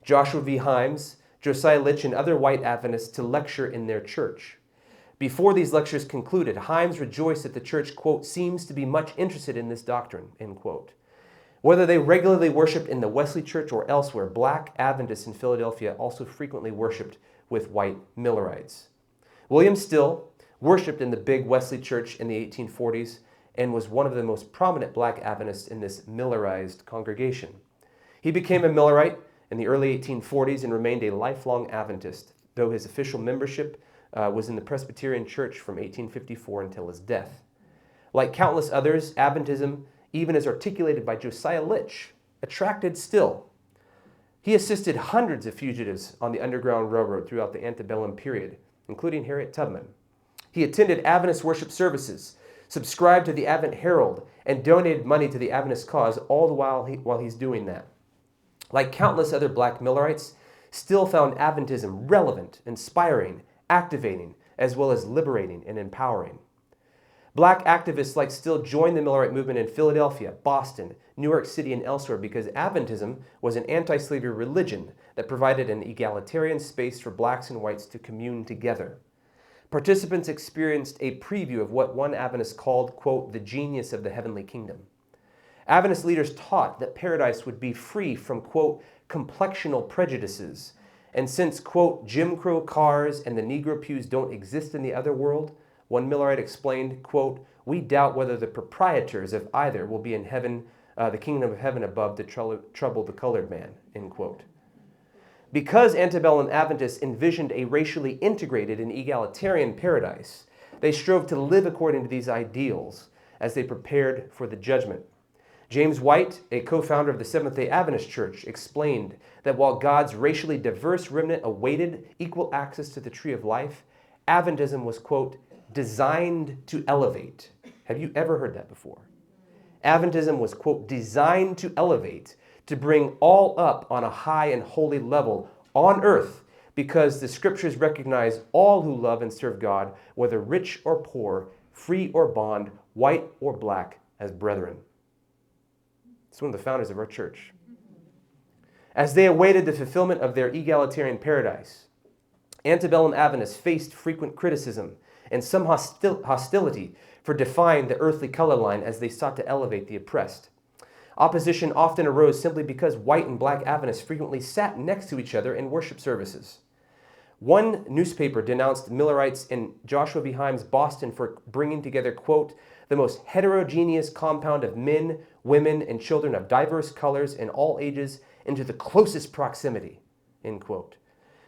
Joshua V. Himes, Josiah Litch, and other white Adventists to lecture in their church. Before these lectures concluded, Himes rejoiced that the church, quote, seems to be much interested in this doctrine, end quote. Whether they regularly worshiped in the Wesley Church or elsewhere, black Adventists in Philadelphia also frequently worshiped with white Millerites. William Still worshiped in the Big Wesley Church in the 1840s and was one of the most prominent black Adventists in this Millerized congregation. He became a Millerite in the early 1840s and remained a lifelong Adventist, though his official membership was in the Presbyterian Church from 1854 until his death. Like countless others, Adventism, even as articulated by Josiah Litch, attracted Still. He assisted hundreds of fugitives on the Underground Railroad throughout the antebellum period, including Harriet Tubman. He attended Adventist worship services, subscribed to the Advent Herald, and donated money to the Adventist cause, all the while he's doing that. Like countless other black Millerites, Still found Adventism relevant, inspiring, activating, as well as liberating and empowering. Black activists like Still joined the Millerite movement in Philadelphia, Boston, New York City, and elsewhere because Adventism was an anti-slavery religion that provided an egalitarian space for blacks and whites to commune together. Participants experienced a preview of what one Adventist called, quote, the genius of the heavenly kingdom. Adventist leaders taught that paradise would be free from, quote, complexional prejudices. And since, quote, Jim Crow cars and the Negro pews don't exist in the other world, one Millerite explained, quote, we doubt whether the proprietors of either will be in heaven, the kingdom of heaven above to trouble the colored man, end quote. Because antebellum Adventists envisioned a racially integrated and egalitarian paradise, they strove to live according to these ideals as they prepared for the judgment. James White, a co-founder of the Seventh-day Adventist Church, explained that while God's racially diverse remnant awaited equal access to the tree of life, Adventism was, quote, designed to elevate. Have you ever heard that before? Adventism was, quote, designed to elevate, to bring all up on a high and holy level on earth, because the scriptures recognize all who love and serve God, whether rich or poor, free or bond, white or black, as brethren. It's one of the founders of our church. As they awaited the fulfillment of their egalitarian paradise, antebellum Adventists faced frequent criticism and some hostility for defying the earthly color line as they sought to elevate the oppressed. Opposition often arose simply because white and black Adventists frequently sat next to each other in worship services. One newspaper denounced Millerites in Joshua B. Himes' Boston for bringing together, quote, the most heterogeneous compound of men, women, and children of diverse colors and all ages into the closest proximity, end quote.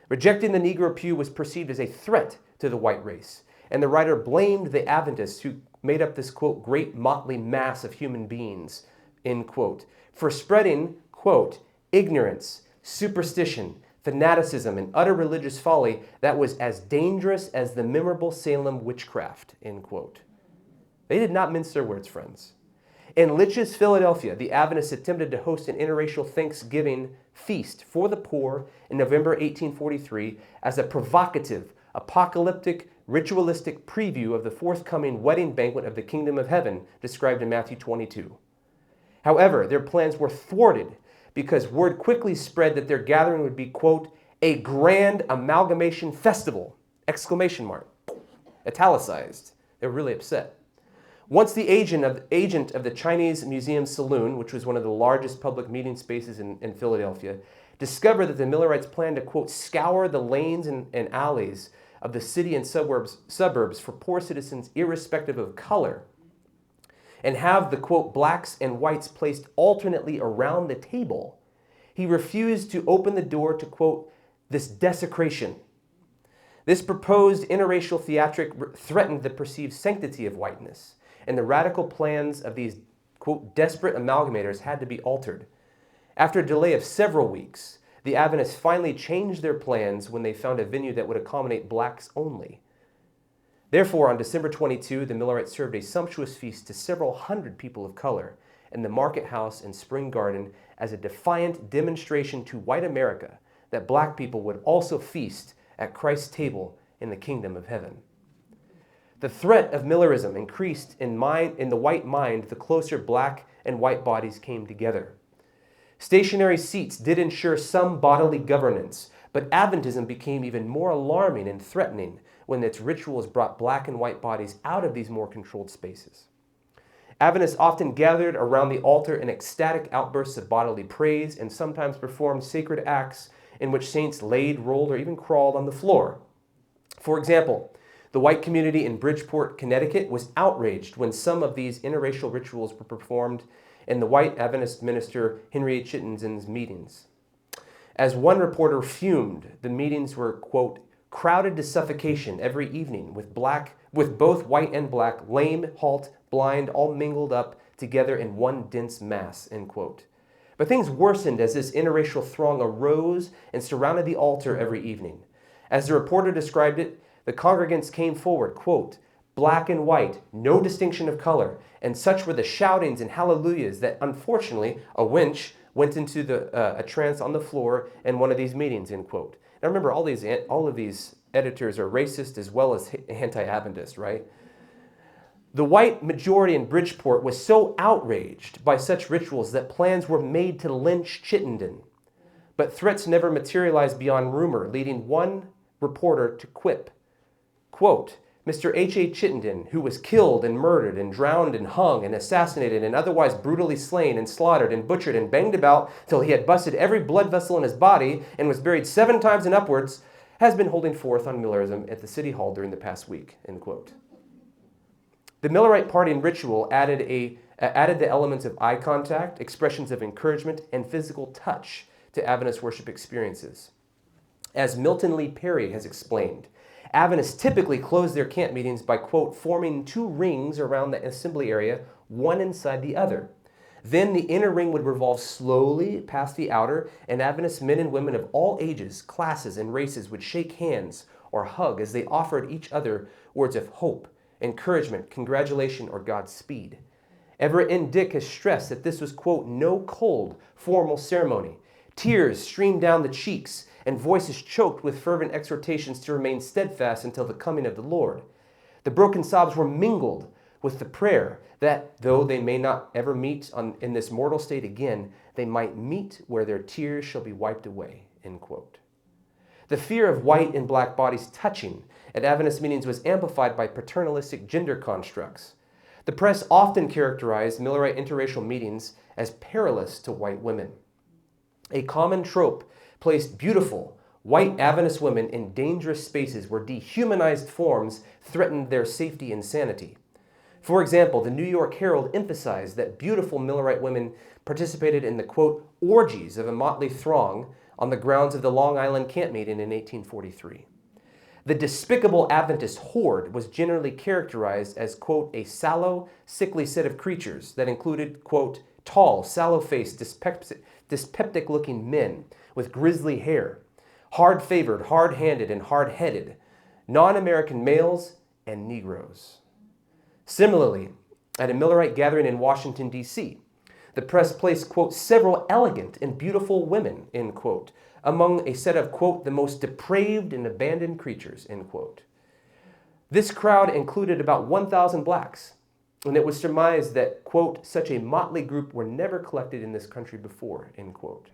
Rejecting the Negro pew was perceived as a threat to the white race, and the writer blamed the Adventists who made up this, quote, great motley mass of human beings, end quote, for spreading, quote, ignorance, superstition, fanaticism, and utter religious folly that was as dangerous as the memorable Salem witchcraft, end quote. They did not mince their words, friends. In Litch's, Philadelphia, the Adventists attempted to host an interracial Thanksgiving feast for the poor in November 1843 as a provocative, apocalyptic, ritualistic preview of the forthcoming wedding banquet of the kingdom of heaven described in Matthew 22. However, their plans were thwarted because word quickly spread that their gathering would be, quote, a grand amalgamation festival, exclamation mark, italicized. They were really upset. Once the agent of the Chinese Museum Saloon, which was one of the largest public meeting spaces in Philadelphia, discovered that the Millerites planned to, quote, scour the lanes and alleys of the city and suburbs for poor citizens irrespective of color, and have the, quote, blacks and whites placed alternately around the table, he refused to open the door to, quote, this desecration. This proposed interracial theatric threatened the perceived sanctity of whiteness, and the radical plans of these, quote, desperate amalgamators had to be altered. After a delay of several weeks, the Adventists finally changed their plans when they found a venue that would accommodate blacks only. Therefore, on December 22, the Millerites served a sumptuous feast to several hundred people of color in the Market House and Spring Garden as a defiant demonstration to white America that black people would also feast at Christ's table in the kingdom of heaven. The threat of Millerism increased in the white mind the closer black and white bodies came together. Stationary seats did ensure some bodily governance, but Adventism became even more alarming and threatening when its rituals brought black and white bodies out of these more controlled spaces. Adventists often gathered around the altar in ecstatic outbursts of bodily praise and sometimes performed sacred acts in which saints laid, rolled, or even crawled on the floor. For example, the white community in Bridgeport, Connecticut was outraged when some of these interracial rituals were performed in the white Adventist minister Henry A. Chittenden's meetings. As one reporter fumed, the meetings were, quote, crowded to suffocation every evening with both white and black, lame, halt, blind, all mingled up together in one dense mass, end quote. But things worsened as this interracial throng arose and surrounded the altar every evening. As the reporter described it, the congregants came forward, quote, black and white, no distinction of color, and such were the shoutings and hallelujahs that, unfortunately, a wench went into a trance on the floor in one of these meetings, end quote. Now remember, all of these editors are racist as well as anti-Adventist, right? The white majority in Bridgeport was so outraged by such rituals that plans were made to lynch Chittenden. But threats never materialized beyond rumor, leading one reporter to quip, quote, Mr. H.A. Chittenden, who was killed and murdered and drowned and hung and assassinated and otherwise brutally slain and slaughtered and butchered and banged about till he had busted every blood vessel in his body and was buried 7 times and upwards, has been holding forth on Millerism at the City Hall during the past week, end quote. The Millerite party and ritual added the elements of eye contact, expressions of encouragement, and physical touch to Adventist worship experiences. As Milton Lee Perry has explained, Adventists typically close their camp meetings by, quote, forming two rings around the assembly area, one inside the other. Then the inner ring would revolve slowly past the outer, and Adventist men and women of all ages, classes, and races would shake hands or hug as they offered each other words of hope, encouragement, congratulation, or Godspeed. Everett N. Dick has stressed that this was, quote, no cold, formal ceremony. Tears streamed down the cheeks, and voices choked with fervent exhortations to remain steadfast until the coming of the Lord. The broken sobs were mingled with the prayer that, though they may not ever meet in this mortal state again, they might meet where their tears shall be wiped away, end quote. The fear of white and black bodies touching at Adventist meetings was amplified by paternalistic gender constructs. The press often characterized Millerite interracial meetings as perilous to white women. A common trope placed beautiful, white Adventist women in dangerous spaces where dehumanized forms threatened their safety and sanity. For example, the New York Herald emphasized that beautiful Millerite women participated in the, quote, orgies of a motley throng on the grounds of the Long Island camp meeting in 1843. The despicable Adventist horde was generally characterized as, quote, a sallow, sickly set of creatures that included, quote, tall, sallow-faced, dyspeptic-looking men with grisly hair, hard-favored, hard-handed, and hard-headed, non-American males, and Negroes. Similarly, at a Millerite gathering in Washington, D.C., the press placed, quote, several elegant and beautiful women, end quote, among a set of, quote, the most depraved and abandoned creatures, end quote. This crowd included about 1,000 blacks, and it was surmised that, quote, such a motley group were never collected in this country before, end quote.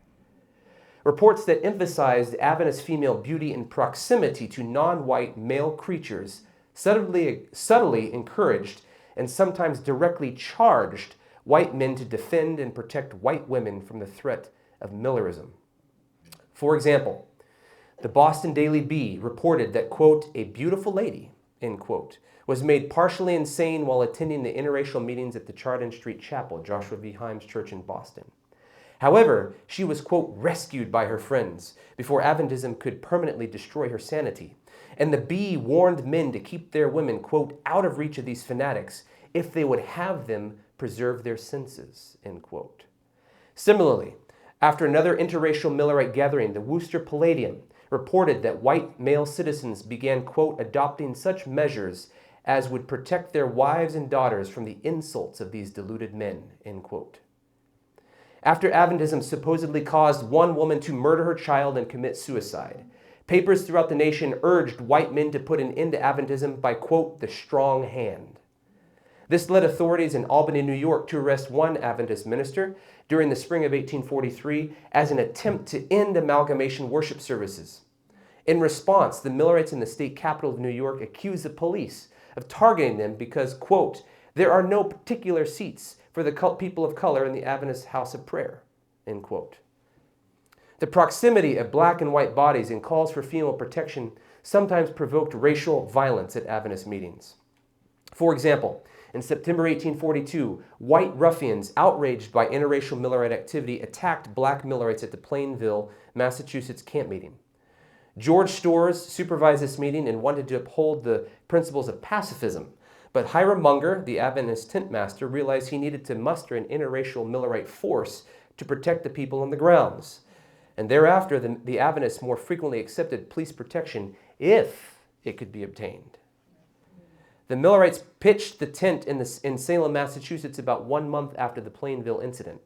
Reports that emphasized Adventist female beauty in proximity to non-white male creatures subtly encouraged and sometimes directly charged white men to defend and protect white women from the threat of Millerism. For example, the Boston Daily Bee reported that, quote, a beautiful lady, end quote, was made partially insane while attending the interracial meetings at the Chardon Street Chapel, Joshua V. Himes Church in Boston. However, she was, quote, rescued by her friends before Adventism could permanently destroy her sanity. And the Bee warned men to keep their women, quote, out of reach of these fanatics if they would have them preserve their senses, end quote. Similarly, after another interracial Millerite gathering, the Worcester Palladium reported that white male citizens began, quote, adopting such measures as would protect their wives and daughters from the insults of these deluded men, end quote. After Adventism supposedly caused one woman to murder her child and commit suicide, papers throughout the nation urged white men to put an end to Adventism by, quote, the strong hand. This led authorities in Albany, New York to arrest one Adventist minister during the spring of 1843 as an attempt to end amalgamation worship services. In response, the Millerites in the state capital of New York accused the police of targeting them because, quote, there are no particular seats for the people of color in the Adventist house of prayer, end quote. The proximity of black and white bodies and calls for female protection sometimes provoked racial violence at Adventist meetings. For example, in September 1842, white ruffians outraged by interracial Millerite activity attacked black Millerites at the Plainville, Massachusetts camp meeting. George Storrs supervised this meeting and wanted to uphold the principles of pacifism, but Hiram Munger, the Adventist tent master, realized he needed to muster an interracial Millerite force to protect the people on the grounds. And thereafter, the Adventists more frequently accepted police protection if it could be obtained. The Millerites pitched the tent in Salem, Massachusetts about 1 month after the Plainville incident.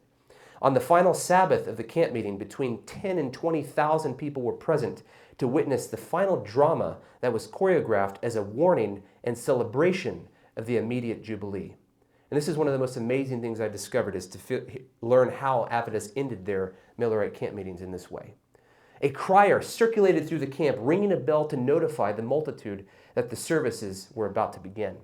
On the final Sabbath of the camp meeting, between 10 and 20,000 people were present to witness the final drama that was choreographed as a warning and celebration of the immediate Jubilee. And this is one of the most amazing things I discovered, is to learn how Adventists ended their Millerite camp meetings in this way. A crier circulated through the camp, ringing a bell to notify the multitude that the services were about to begin.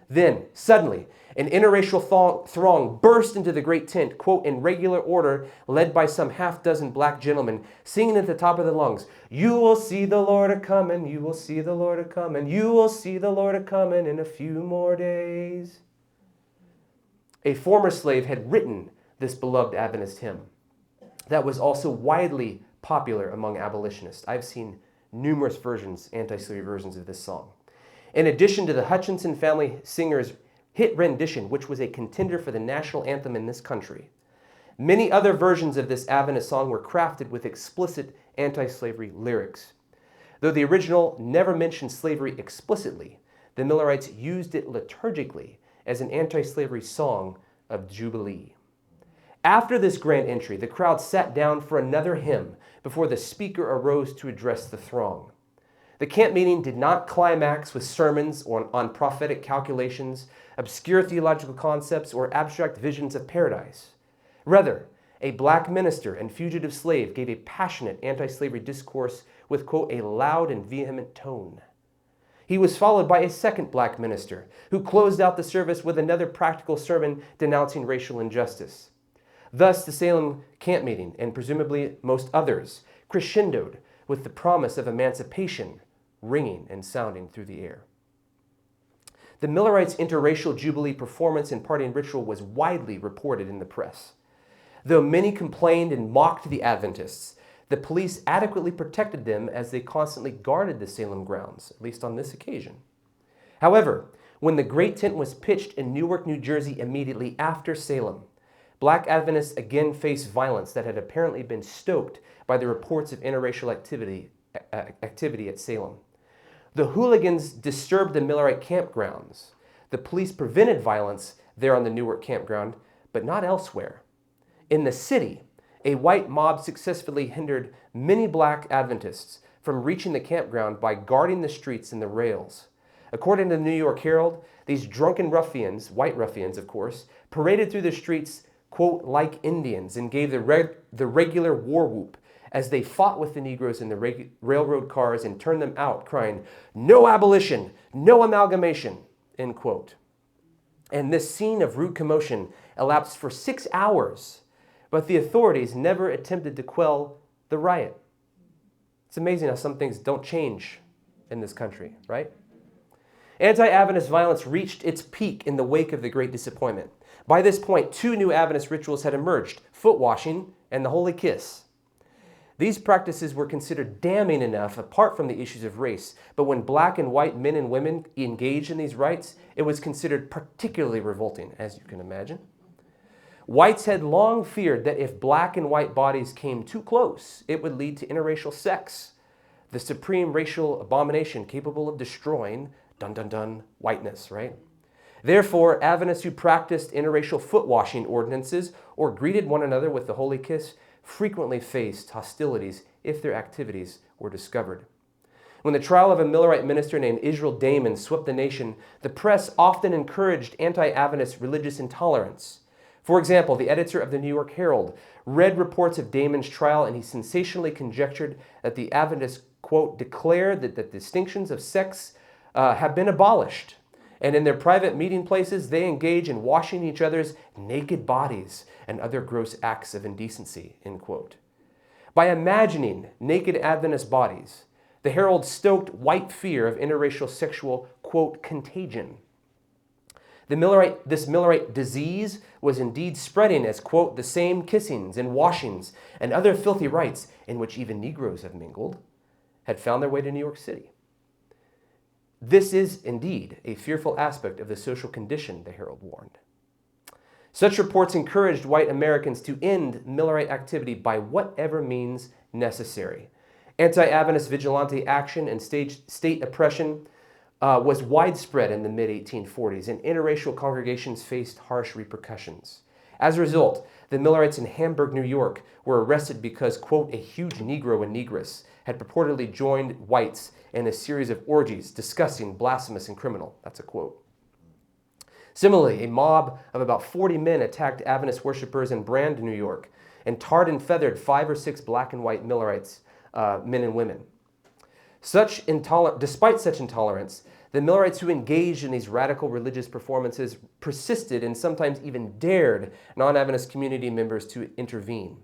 Then, suddenly, an interracial throng burst into the great tent, quote, in regular order, led by some half-dozen black gentlemen, singing at the top of their lungs, "You will see the Lord a-comin', you will see the Lord a-comin', you will see the Lord a-comin' in a few more days." A former slave had written this beloved Adventist hymn that was also widely popular among abolitionists. I've seen numerous versions, anti-slavery versions of this song. In addition to the Hutchinson family singers' hit rendition, which was a contender for the national anthem in this country, many other versions of this Adventist song were crafted with explicit anti-slavery lyrics. Though the original never mentioned slavery explicitly, the Millerites used it liturgically as an anti-slavery song of Jubilee. After this grand entry, the crowd sat down for another hymn before the speaker arose to address the throng. The camp meeting did not climax with sermons on prophetic calculations, obscure theological concepts, or abstract visions of paradise. Rather, a black minister and fugitive slave gave a passionate anti-slavery discourse with, quote, a loud and vehement tone. He was followed by a second black minister who closed out the service with another practical sermon denouncing racial injustice. Thus, the Salem camp meeting, and presumably most others, crescendoed with the promise of emancipation ringing and sounding through the air. The Millerites' interracial Jubilee performance and partying ritual was widely reported in the press. Though many complained and mocked the Adventists, the police adequately protected them as they constantly guarded the Salem grounds, at least on this occasion. However, when the Great Tent was pitched in Newark, New Jersey immediately after Salem, black Adventists again faced violence that had apparently been stoked by the reports of interracial activity at Salem. The hooligans disturbed the Millerite campgrounds. The police prevented violence there on the Newark campground, but not elsewhere. In the city, a white mob successfully hindered many black Adventists from reaching the campground by guarding the streets and the rails. According to the New York Herald, these drunken ruffians, white ruffians of course, paraded through the streets, quote, like Indians, and gave the regular war whoop as they fought with the Negroes in the railroad cars and turned them out, crying, "No abolition, no amalgamation," end quote. And this scene of rude commotion elapsed for 6 hours, but the authorities never attempted to quell the riot. It's amazing how some things don't change in this country, right? Anti-Adventist violence reached its peak in the wake of the Great Disappointment. By this point, 2 new Adventist rituals had emerged, foot washing and the Holy Kiss. These practices were considered damning enough apart from the issues of race, but when black and white men and women engaged in these rites, it was considered particularly revolting, as you can imagine. Whites had long feared that if black and white bodies came too close, it would lead to interracial sex, the supreme racial abomination capable of destroying, dun dun dun, whiteness, right? Therefore, Adventists who practiced interracial foot washing ordinances or greeted one another with the Holy Kiss frequently faced hostilities if their activities were discovered. When the trial of a Millerite minister named Israel Damon swept the nation, the press often encouraged anti-Adventist religious intolerance. For example, the editor of the New York Herald read reports of Damon's trial and he sensationally conjectured that the Adventists, quote, declared that the distinctions of sex have been abolished. And in their private meeting places, they engage in washing each other's naked bodies and other gross acts of indecency, end quote. By imagining naked Adventist bodies, the Herald stoked white fear of interracial sexual, quote, contagion. This Millerite disease was indeed spreading as, quote, the same kissings and washings and other filthy rites in which even Negroes have mingled had found their way to New York City. This is indeed a fearful aspect of the social condition, the Herald warned. Such reports encouraged white Americans to end Millerite activity by whatever means necessary. Anti-Adventist vigilante action and state oppression was widespread in the mid-1840s, and interracial congregations faced harsh repercussions. As a result, the Millerites in Hamburg, New York, were arrested because, quote, a huge Negro and Negress had purportedly joined whites in a series of orgies, disgusting, blasphemous, and criminal. That's a quote. Similarly, a mob of about 40 men attacked Adventist worshippers in Brand, New York, and tarred and feathered 5 or 6 black and white Millerites, men and women. Despite such intolerance, the Millerites who engaged in these radical religious performances persisted and sometimes even dared non-Adventist community members to intervene.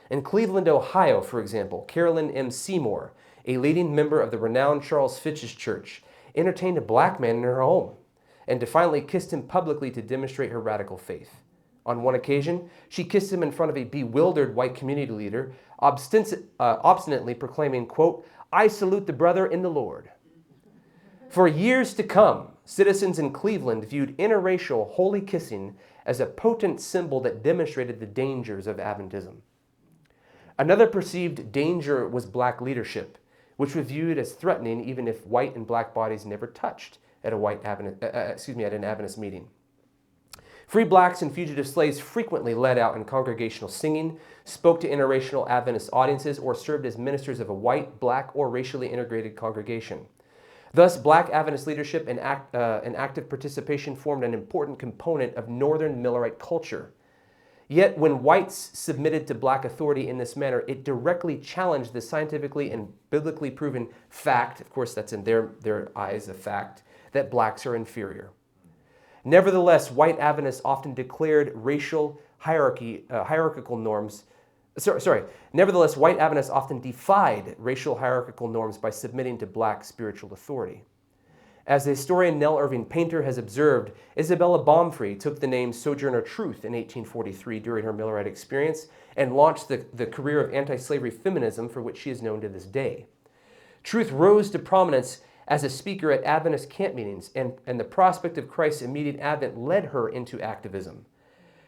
In Cleveland, Ohio, for example, Carolyn M. Seymour, a leading member of the renowned Charles Fitch's church, entertained a black man in her home and defiantly kissed him publicly to demonstrate her radical faith. On one occasion, she kissed him in front of a bewildered white community leader, obstinately proclaiming, quote, "I salute the brother in the Lord." For years to come, citizens in Cleveland viewed interracial holy kissing as a potent symbol that demonstrated the dangers of Adventism. Another perceived danger was black leadership, which was viewed as threatening even if white and black bodies never touched at an Adventist meeting. Free blacks and fugitive slaves frequently led out in congregational singing, spoke to interracial Adventist audiences, or served as ministers of a white, black, or racially integrated congregation. Thus, black Adventist leadership and active participation formed an important component of Northern Millerite culture. Yet, when whites submitted to black authority in this manner, it directly challenged the scientifically and biblically proven fact, of course that's in their eyes a fact, that blacks are inferior. Nevertheless, white Adventists often declared racial hierarchical norms. Nevertheless, white Adventists often defied racial hierarchical norms by submitting to black spiritual authority. As the historian Nell Irving Painter has observed, Isabella Baumfree took the name Sojourner Truth in 1843 during her Millerite experience and launched the career of anti-slavery feminism for which she is known to this day. Truth rose to prominence as a speaker at Adventist camp meetings, and the prospect of Christ's immediate advent led her into activism.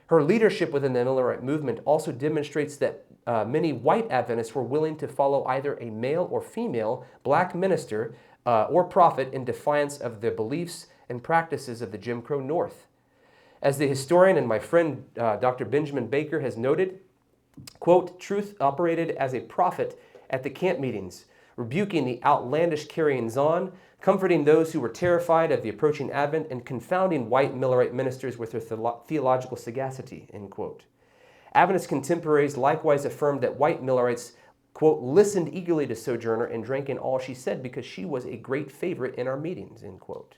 Her leadership within the Millerite movement also demonstrates that many white Adventists were willing to follow either a male or female black minister or prophet in defiance of the beliefs and practices of the Jim Crow North. As the historian and my friend Dr. Benjamin Baker has noted, quote, Truth operated as a prophet at the camp meetings, rebuking the outlandish carryings-on, comforting those who were terrified of the approaching Advent, and confounding white Millerite ministers with their theological sagacity, end quote. Adventist contemporaries likewise affirmed that white Millerites, quote, listened eagerly to Sojourner and drank in all she said because she was a great favorite in our meetings, end quote.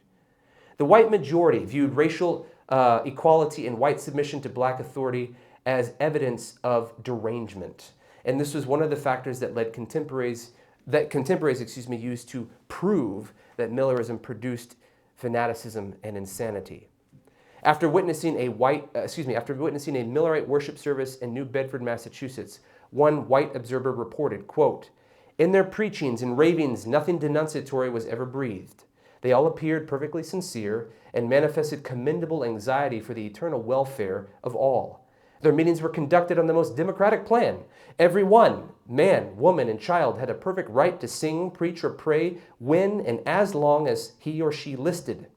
The white majority viewed racial equality and white submission to black authority as evidence of derangement. And this was one of the factors that led contemporaries used to prove that Millerism produced fanaticism and insanity. After witnessing a Millerite worship service in New Bedford, Massachusetts, one white observer reported, quote, in their preachings and ravings, nothing denunciatory was ever breathed. They all appeared perfectly sincere and manifested commendable anxiety for the eternal welfare of all. Their meetings were conducted on the most democratic plan. Every one, man, woman, and child, had a perfect right to sing, preach, or pray when and as long as he or she listed.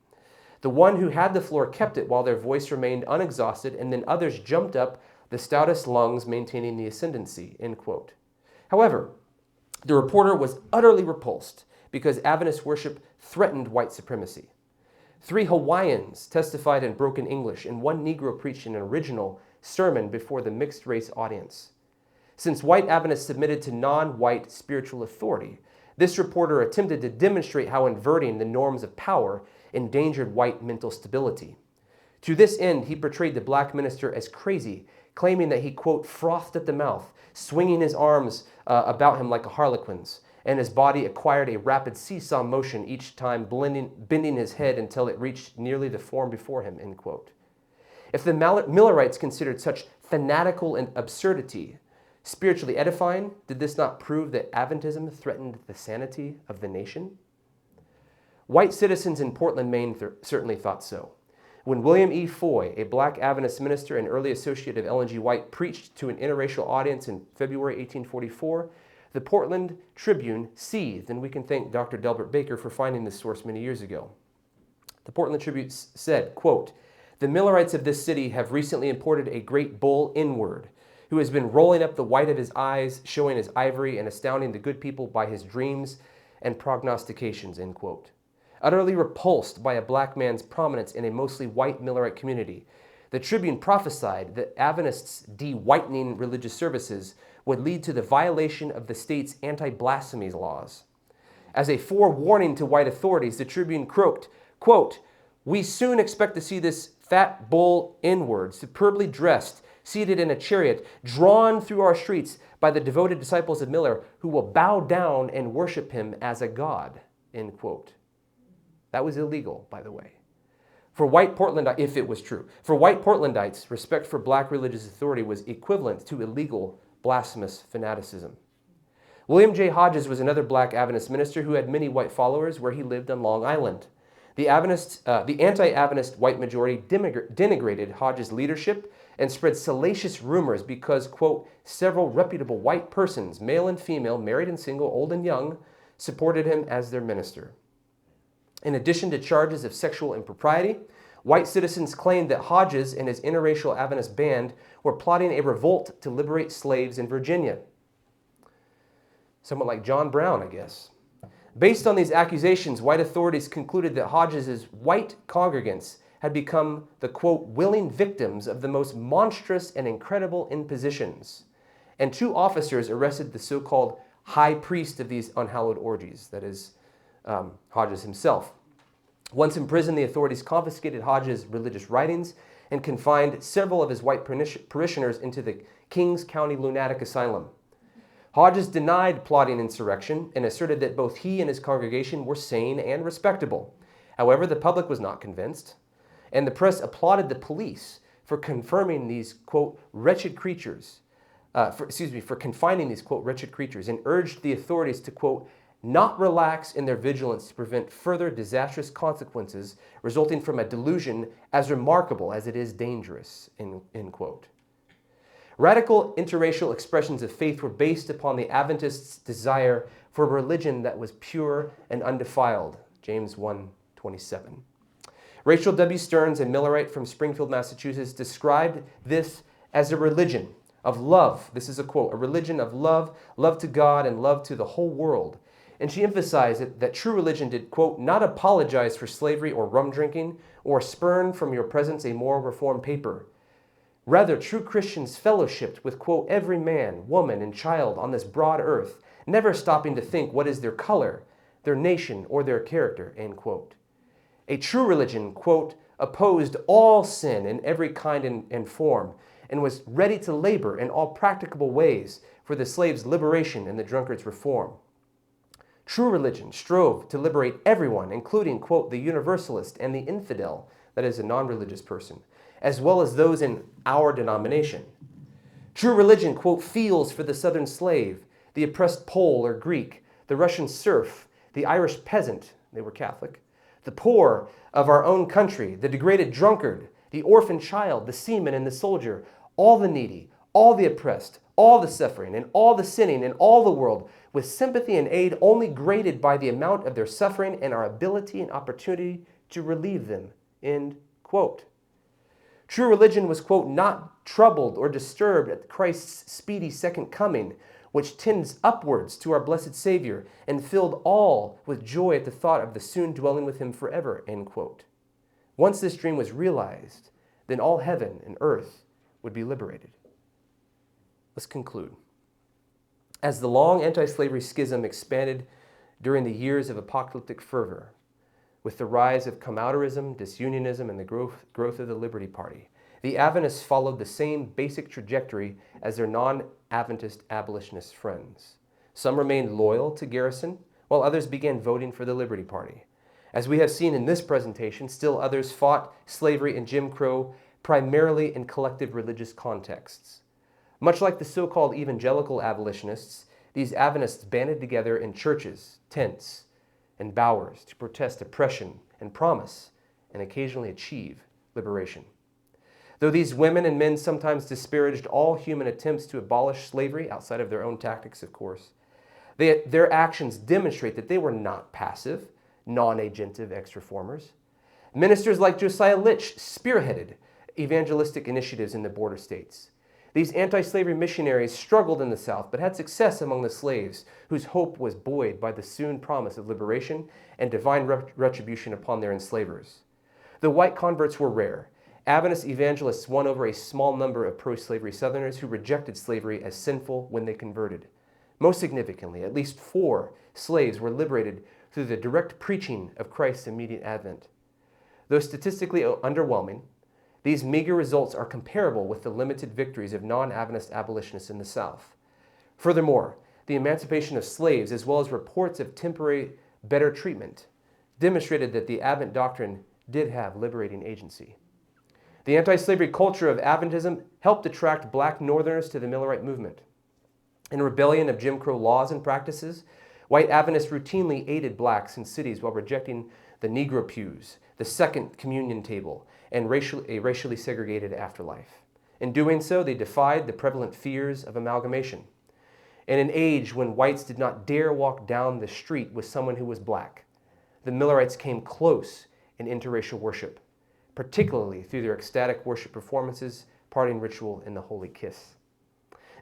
The one who had the floor kept it while their voice remained unexhausted, and then others jumped up, the stoutest lungs maintaining the ascendancy, end quote. However, the reporter was utterly repulsed because Adventist worship threatened white supremacy. 3 Hawaiians testified in broken English, and 1 Negro preached an original sermon before the mixed-race audience. Since white Adventists submitted to non-white spiritual authority, this reporter attempted to demonstrate how inverting the norms of power endangered white mental stability. To this end, he portrayed the black minister as crazy, claiming that he, quote, frothed at the mouth, swinging his arms about him like a harlequin's, and his body acquired a rapid seesaw motion each time, bending his head until it reached nearly the form before him, end quote. If the Millerites considered such fanatical and absurdity spiritually edifying, did this not prove that Adventism threatened the sanity of the nation? White citizens in Portland, Maine certainly thought so. When William E. Foy, a black Adventist minister and early associate of Ellen G. White, preached to an interracial audience in February 1844, the Portland Tribune seethed, and we can thank Dr. Delbert Baker for finding this source many years ago. The Portland Tribune said, quote, the Millerites of this city have recently imported a great bull inward, who has been rolling up the white of his eyes, showing his ivory, and astounding the good people by his dreams and prognostications, end quote. Utterly repulsed by a black man's prominence in a mostly white Millerite community, the Tribune prophesied that Adventists' de-whitening religious services would lead to the violation of the state's anti-blasphemy laws. As a forewarning to white authorities, the Tribune croaked, quote, we soon expect to see this fat bull inward, superbly dressed, seated in a chariot, drawn through our streets by the devoted disciples of Miller, who will bow down and worship him as a god, end quote. That was illegal, by the way. For white Portlandites, if it was true, for white Portlandites, respect for black religious authority was equivalent to illegal, blasphemous fanaticism. William J. Hodges was another black Adventist minister who had many white followers where he lived on Long Island. The anti-Adventist white majority denigrated Hodges' leadership and spread salacious rumors because, quote, several reputable white persons, male and female, married and single, old and young, supported him as their minister. In addition to charges of sexual impropriety, white citizens claimed that Hodges and his interracial Adventist band were plotting a revolt to liberate slaves in Virginia. Somewhat like John Brown, I guess. Based on these accusations, white authorities concluded that Hodges' white congregants had become the, quote, willing victims of the most monstrous and incredible impositions. And 2 officers arrested the so-called high priest of these unhallowed orgies, that is, Hodges himself. Once in prison, the authorities confiscated Hodges' religious writings and confined several of his white parishioners into the Kings County Lunatic Asylum. Hodges denied plotting insurrection and asserted that both he and his congregation were sane and respectable. However, the public was not convinced, and the press applauded the police for confirming these, quote, wretched creatures, for confining these, quote, wretched creatures, and urged the authorities to, quote, not relax in their vigilance to prevent further disastrous consequences resulting from a delusion as remarkable as it is dangerous, end quote. Radical interracial expressions of faith were based upon the Adventists' desire for a religion that was pure and undefiled, James 1:27. Rachel W. Stearns, a Millerite from Springfield, Massachusetts, described this as a religion of love. This is a quote, a religion of love, love to God and love to the whole world. And she emphasized that true religion did, quote, not apologize for slavery or rum drinking or spurn from your presence a moral reform paper. Rather, true Christians fellowshipped with, quote, every man, woman, and child on this broad earth, never stopping to think what is their color, their nation, or their character, end quote. A true religion, quote, opposed all sin in every kind and form, and was ready to labor in all practicable ways for the slave's liberation and the drunkard's reform. True religion strove to liberate everyone, including, quote, the universalist and the infidel, that is a non-religious person, as well as those in our denomination. True religion, quote, feels for the Southern slave, the oppressed Pole or Greek, the Russian serf, the Irish peasant, they were Catholic, the poor of our own country, the degraded drunkard, the orphan child, the seaman and the soldier, all the needy, all the oppressed, all the suffering, and all the sinning in all the world, with sympathy and aid only graded by the amount of their suffering and our ability and opportunity to relieve them, end quote. True religion was, quote, not troubled or disturbed at Christ's speedy second coming, which tends upwards to our blessed Savior and filled all with joy at the thought of the soon dwelling with him forever, end quote. Once this dream was realized, then all heaven and earth would be liberated. Let's conclude. As the long anti-slavery schism expanded during the years of apocalyptic fervor, with the rise of comouterism, disunionism, and the growth of the Liberty Party, the Adventists followed the same basic trajectory as their non-Adventist abolitionist friends. Some remained loyal to Garrison, while others began voting for the Liberty Party. As we have seen in this presentation, still others fought slavery and Jim Crow primarily in collective religious contexts. Much like the so-called evangelical abolitionists, these Adventists banded together in churches, tents, and bowers to protest oppression and promise and occasionally achieve liberation. Though these women and men sometimes disparaged all human attempts to abolish slavery outside of their own tactics, of course, their actions demonstrate that they were not passive, non-agentive ex-reformers. Ministers like Josiah Litch spearheaded evangelistic initiatives in the border states. These anti-slavery missionaries struggled in the South, but had success among the slaves, whose hope was buoyed by the soon promise of liberation and divine retribution upon their enslavers. The white converts were rare. Adventist evangelists won over a small number of pro-slavery Southerners who rejected slavery as sinful when they converted. Most significantly, at least 4 slaves were liberated through the direct preaching of Christ's immediate advent. Though statistically underwhelming, these meager results are comparable with the limited victories of non-Adventist abolitionists in the South. Furthermore, the emancipation of slaves, as well as reports of temporary better treatment, demonstrated that the Advent doctrine did have liberating agency. The anti-slavery culture of Adventism helped attract black Northerners to the Millerite movement. In rebellion of Jim Crow laws and practices, white Adventists routinely aided blacks in cities while rejecting the Negro pews, the second communion table, and a racially segregated afterlife. In doing so, they defied the prevalent fears of amalgamation. In an age when whites did not dare walk down the street with someone who was black, the Millerites came close in interracial worship, particularly through their ecstatic worship performances, parting ritual, and the Holy Kiss.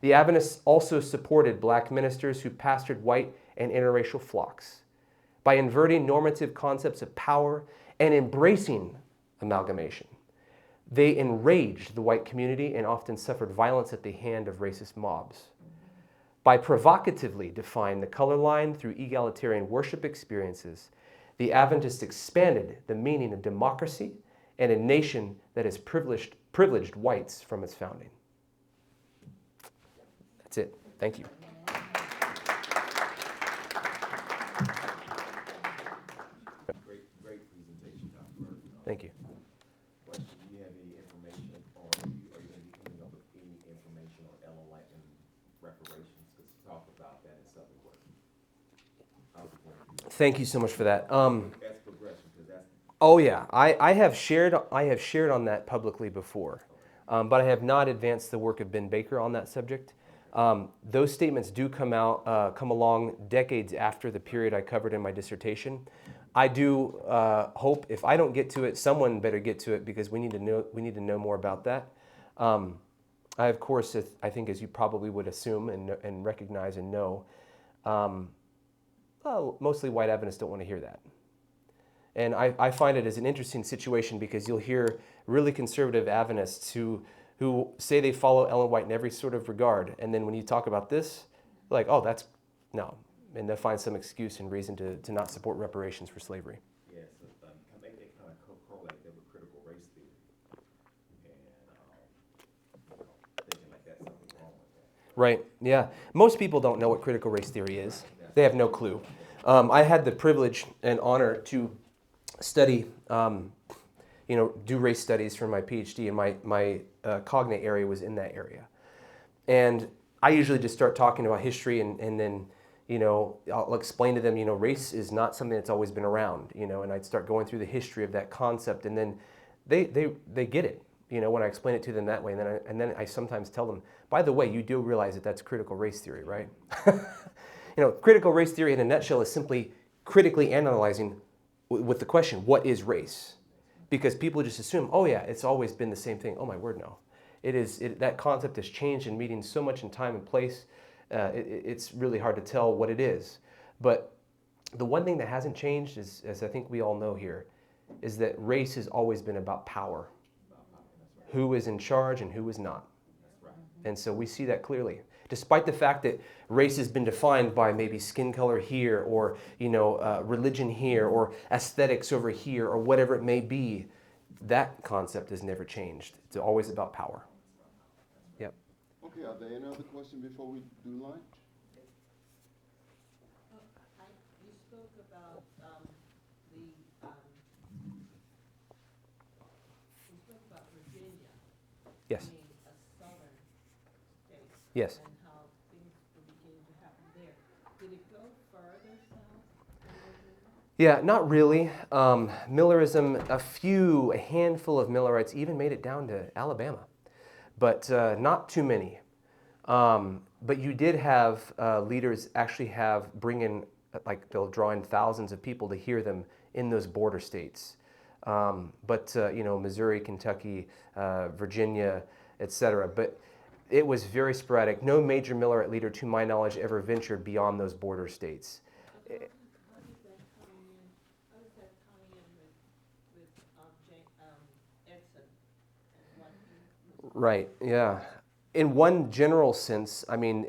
The Adventists also supported black ministers who pastored white and interracial flocks. By inverting normative concepts of power and embracing amalgamation, they enraged the white community and often suffered violence at the hand of racist mobs. By provocatively defying the color line through egalitarian worship experiences, the Adventists expanded the meaning of democracy and a nation that has privileged whites from its founding. That's it. Thank you. Great presentation, Dr. Burton. Thank you. Question, do you have any information on, are you going to be coming up with any information on LOI and reparations? Because you talked about that in Southern Work. Thank you so much for that. That's progression, because that's. Oh yeah, I have shared on that publicly before, but I have not advanced the work of Ben Baker on that subject. Those statements do come along decades after the period I covered in my dissertation. I do hope if I don't get to it, someone better get to it because we need to know more about that. I of course, I think as you probably would assume and recognize and know, mostly white Adventists don't want to hear that. And I find it as an interesting situation because you'll hear really conservative Adventists who say they follow Ellen White in every sort of regard, and then when you talk about this, like, oh, that's, no. And they'll find some excuse and reason to not support reparations for slavery. Yeah, so I think they kind of correlate that with critical race theory. And thinking like that's something wrong with that. Right, yeah. Most people don't know what critical race theory is. They have no clue. I had the privilege and honor to study, do race studies for my PhD, and my cognate area was in that area. And I usually just start talking about history and then, I'll explain to them, race is not something that's always been around, and I'd start going through the history of that concept, and then they get it, when I explain it to them that way. And then I sometimes tell them, by the way, you do realize that that's critical race theory, right? Critical race theory in a nutshell is simply critically analyzing with the question, what is race? Because people just assume, oh yeah, it's always been the same thing. Oh my word, no. That concept has changed in meetings so much in time and place, it's really hard to tell what it is. But the one thing that hasn't changed, is, as I think we all know here, is that race has always been about power. Who is in charge and who is not. And so we see that clearly. Despite the fact that race has been defined by maybe skin color here, or religion here, or aesthetics over here, or whatever it may be, that concept has never changed. It's always about power. Yep. Okay, are there any other questions before we do lunch? You spoke about Virginia Yes. being a southern state. Yes. And how things were beginning to happen there. Did it go further south than Virginia? Yeah, not really. Millerism, a handful of Millerites even made it down to Alabama, but not too many. But you did have leaders actually bring in, like they'll draw in thousands of people to hear them in those border states. But Missouri, Kentucky, Virginia, etc. But it was very sporadic. No major Millerite leader, to my knowledge, ever ventured beyond those border states. How did that come in with Edson and what he was? Right, yeah. In one general sense, I mean,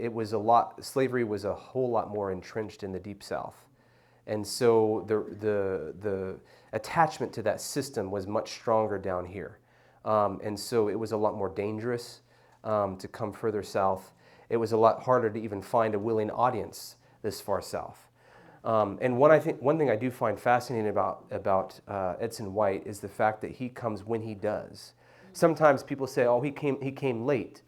slavery was a whole lot more entrenched in the Deep South. And so the attachment to that system was much stronger down here. And so it was a lot more dangerous to come further south. It was a lot harder to even find a willing audience this far south. And one thing I do find fascinating about Edson White is the fact that he comes when he does. Sometimes people say, "Oh, he came late."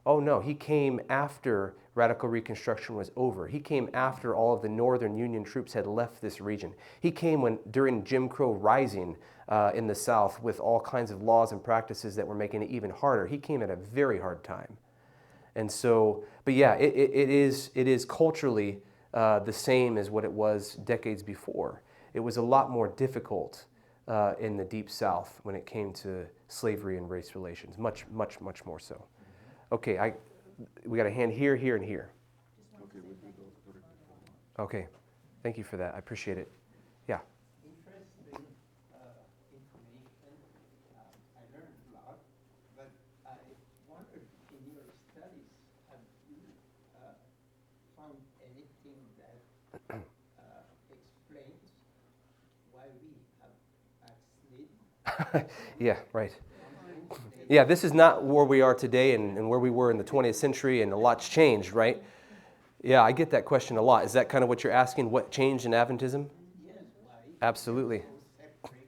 Oh no, he came after radical Reconstruction was over. He came after all of the Northern Union troops had left this region. He came during Jim Crow rising in the South with all kinds of laws and practices that were making it even harder. He came at a very hard time. And so, but yeah, it is culturally the same as what it was decades before. It was a lot more difficult in the Deep South when it came to slavery and race relations, much, much, much more so. Okay, we got a hand here, here, and here. Okay, we'll do those vertical. Okay, thank you for that. I appreciate it. Yeah. Interesting information. I learned a lot, but I wondered, in your studies, have you found anything that explains why we have backslid? Yeah, right. Yeah, this is not where we are today and where we were in the 20th century, and a lot's changed, right? Yeah, I get that question a lot. Is that kind of what you're asking? What changed in Adventism? Yes, why? Absolutely. So separate.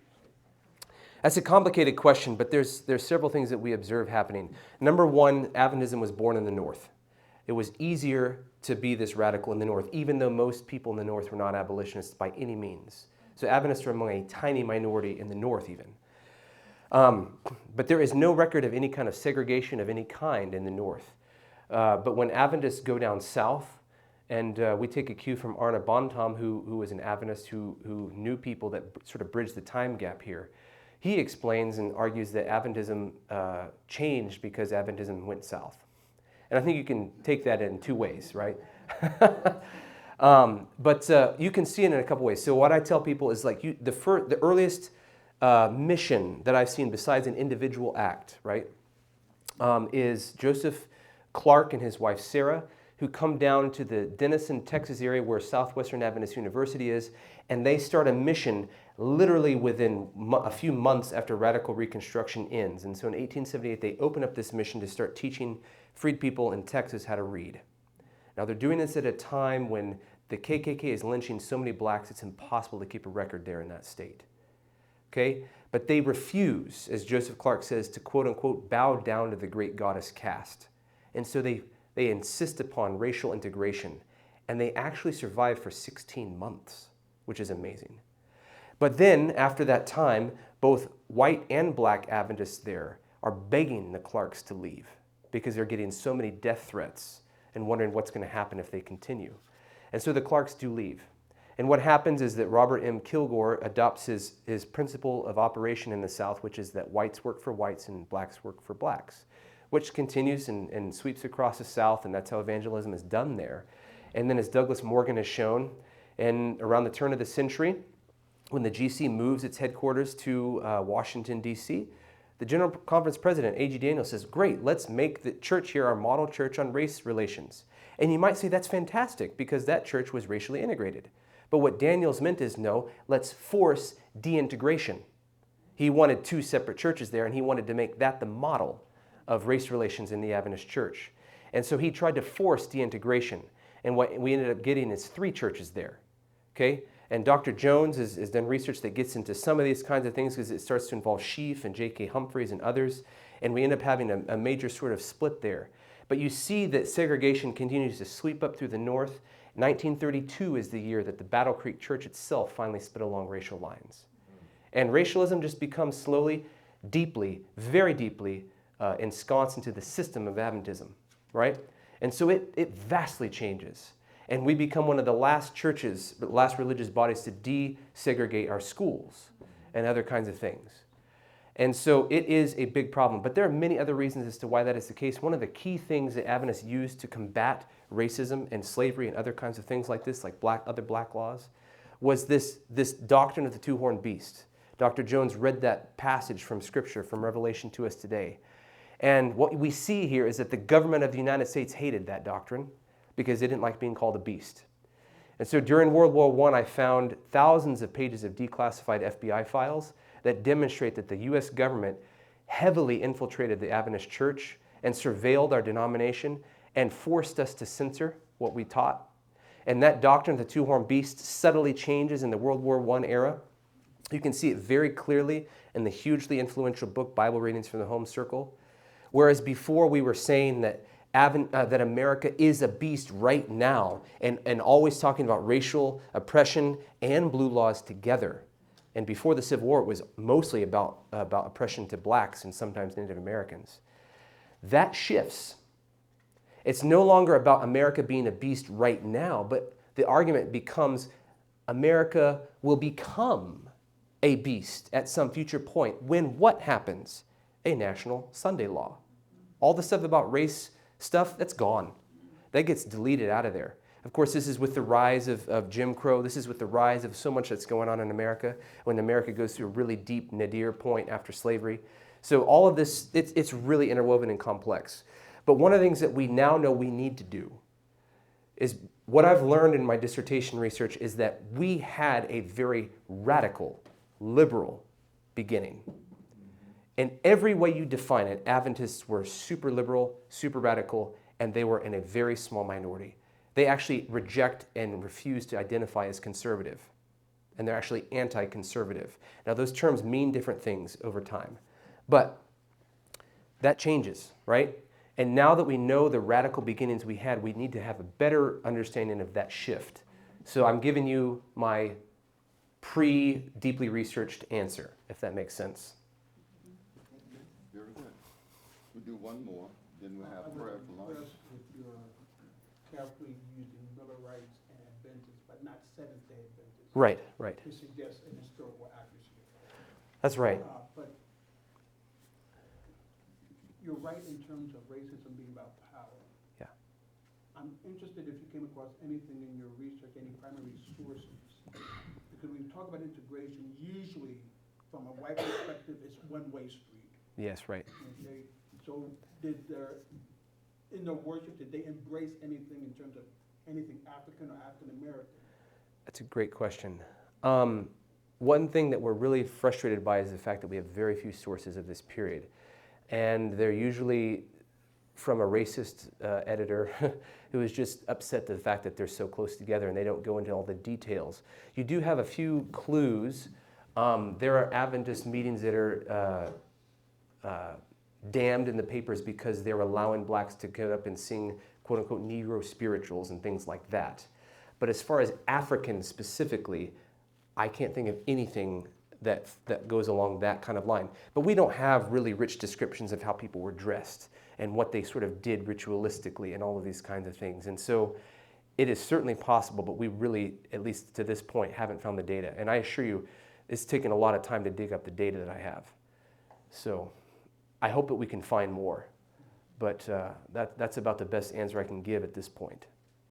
That's a complicated question, but there's several things that we observe happening. Number one, Adventism was born in the North. It was easier to be this radical in the North, even though most people in the North were not abolitionists by any means. So Adventists are among a tiny minority in the North even. But there is no record of any kind of segregation of any kind in the North. But when Adventists go down south, and we take a cue from Arna Bontam, who was an Adventist who knew people that sort of bridged the time gap here, he explains and argues that Adventism changed because Adventism went south. And I think you can take that in two ways, right? But you can see it in a couple ways. So what I tell people is like the earliest mission that I've seen besides an individual act, right, is Joseph Clark and his wife Sarah, who come down to the Denison, Texas area where Southwestern Adventist University is, and they start a mission literally within a few months after radical Reconstruction ends. And so in 1878, they open up this mission to start teaching freed people in Texas how to read. Now they're doing this at a time when the KKK is lynching so many blacks, it's impossible to keep a record there in that state. Okay? But they refuse, as Joseph Clark says, to quote unquote bow down to the great goddess caste. And so they insist upon racial integration, and they actually survive for 16 months, which is amazing. But then, after that time, both white and black Adventists there are begging the Clarks to leave because they're getting so many death threats and wondering what's going to happen if they continue. And so the Clarks do leave. And what happens is that Robert M. Kilgore adopts his principle of operation in the South, which is that whites work for whites and blacks work for blacks, which continues and sweeps across the South, and that's how evangelism is done there. And then as Douglas Morgan has shown, and around the turn of the century, when the GC moves its headquarters to Washington, D.C., the General Conference President, A.G. Daniels, says, great, let's make the church here our model church on race relations. And you might say that's fantastic because that church was racially integrated. But what Daniels meant is, no, let's force de-integration. He wanted two separate churches there, and he wanted to make that the model of race relations in the Adventist church. And so he tried to force de-integration. And what we ended up getting is 3 churches there. Okay? And Dr. Jones has done research that gets into some of these kinds of things because it starts to involve Sheaf and J.K. Humphreys and others. And we end up having a major sort of split there. But you see that segregation continues to sweep up through the North. 1932 is the year that the Battle Creek Church itself finally split along racial lines. And racialism just becomes slowly, deeply, very deeply ensconced into the system of Adventism, right? And so it vastly changes. And we become one of the last churches, the last religious bodies to desegregate our schools and other kinds of things. And so it is a big problem. But there are many other reasons as to why that is the case. One of the key things that Adventists use to combat racism and slavery and other kinds of things like this, like other black laws, was this doctrine of the two-horned beast. Dr. Jones read that passage from Scripture, from Revelation to us today. And what we see here is that the government of the United States hated that doctrine because they didn't like being called a beast. And so during World War I, I found thousands of pages of declassified FBI files that demonstrate that the U.S. government heavily infiltrated the Adventist church and surveilled our denomination and forced us to censor what we taught. And that doctrine of the two-horned beast subtly changes in the World War I era. You can see it very clearly in the hugely influential book, Bible Readings from the Home Circle. Whereas before we were saying that that America is a beast right now and always talking about racial oppression and blue laws together. And before the Civil War, it was mostly about oppression to blacks and sometimes Native Americans. That shifts. It's no longer about America being a beast right now, but the argument becomes America will become a beast at some future point when what happens? A national Sunday law. All the stuff about race stuff, that's gone. That gets deleted out of there. Of course, this is with the rise of Jim Crow. This is with the rise of so much that's going on in America when America goes through a really deep nadir point after slavery. So all of this, it's really interwoven and complex. But one of the things that we now know we need to do is what I've learned in my dissertation research is that we had a very radical, liberal beginning. In every way you define it, Adventists were super liberal, super radical, and they were in a very small minority. They actually reject and refuse to identify as conservative, and they're actually anti-conservative. Now, those terms mean different things over time, but that changes, right? And now that we know the radical beginnings we had, we need to have a better understanding of that shift. So I'm giving you my pre-deeply researched answer, if that makes sense. Very good. We'll do one more, then we'll have prayer for lunch. If you're carefully using Millerites and Adventists, but not Seventh-day Adventists. Right, right. To suggest an historical accuracy. That's right. But you're right in terms of racism being about power. Yeah. I'm interested if you came across anything in your research, any primary sources. Because when you talk about integration, usually from a white perspective, it's one-way street. Yes, right. Okay, so in their worship, did they embrace anything in terms of anything African or African American? That's a great question. One thing that we're really frustrated by is the fact that we have very few sources of this period. And they're usually from a racist editor who is just upset at the fact that they're so close together and they don't go into all the details. You do have a few clues. There are Adventist meetings that are damned in the papers because they're allowing blacks to get up and sing quote-unquote Negro spirituals and things like that. But as far as Africans specifically, I can't think of anything that goes along that kind of line. But we don't have really rich descriptions of how people were dressed and what they sort of did ritualistically and all of these kinds of things. And so it is certainly possible, but we really, at least to this point, haven't found the data. And I assure you, it's taken a lot of time to dig up the data that I have. So I hope that we can find more. But that's about the best answer I can give at this point.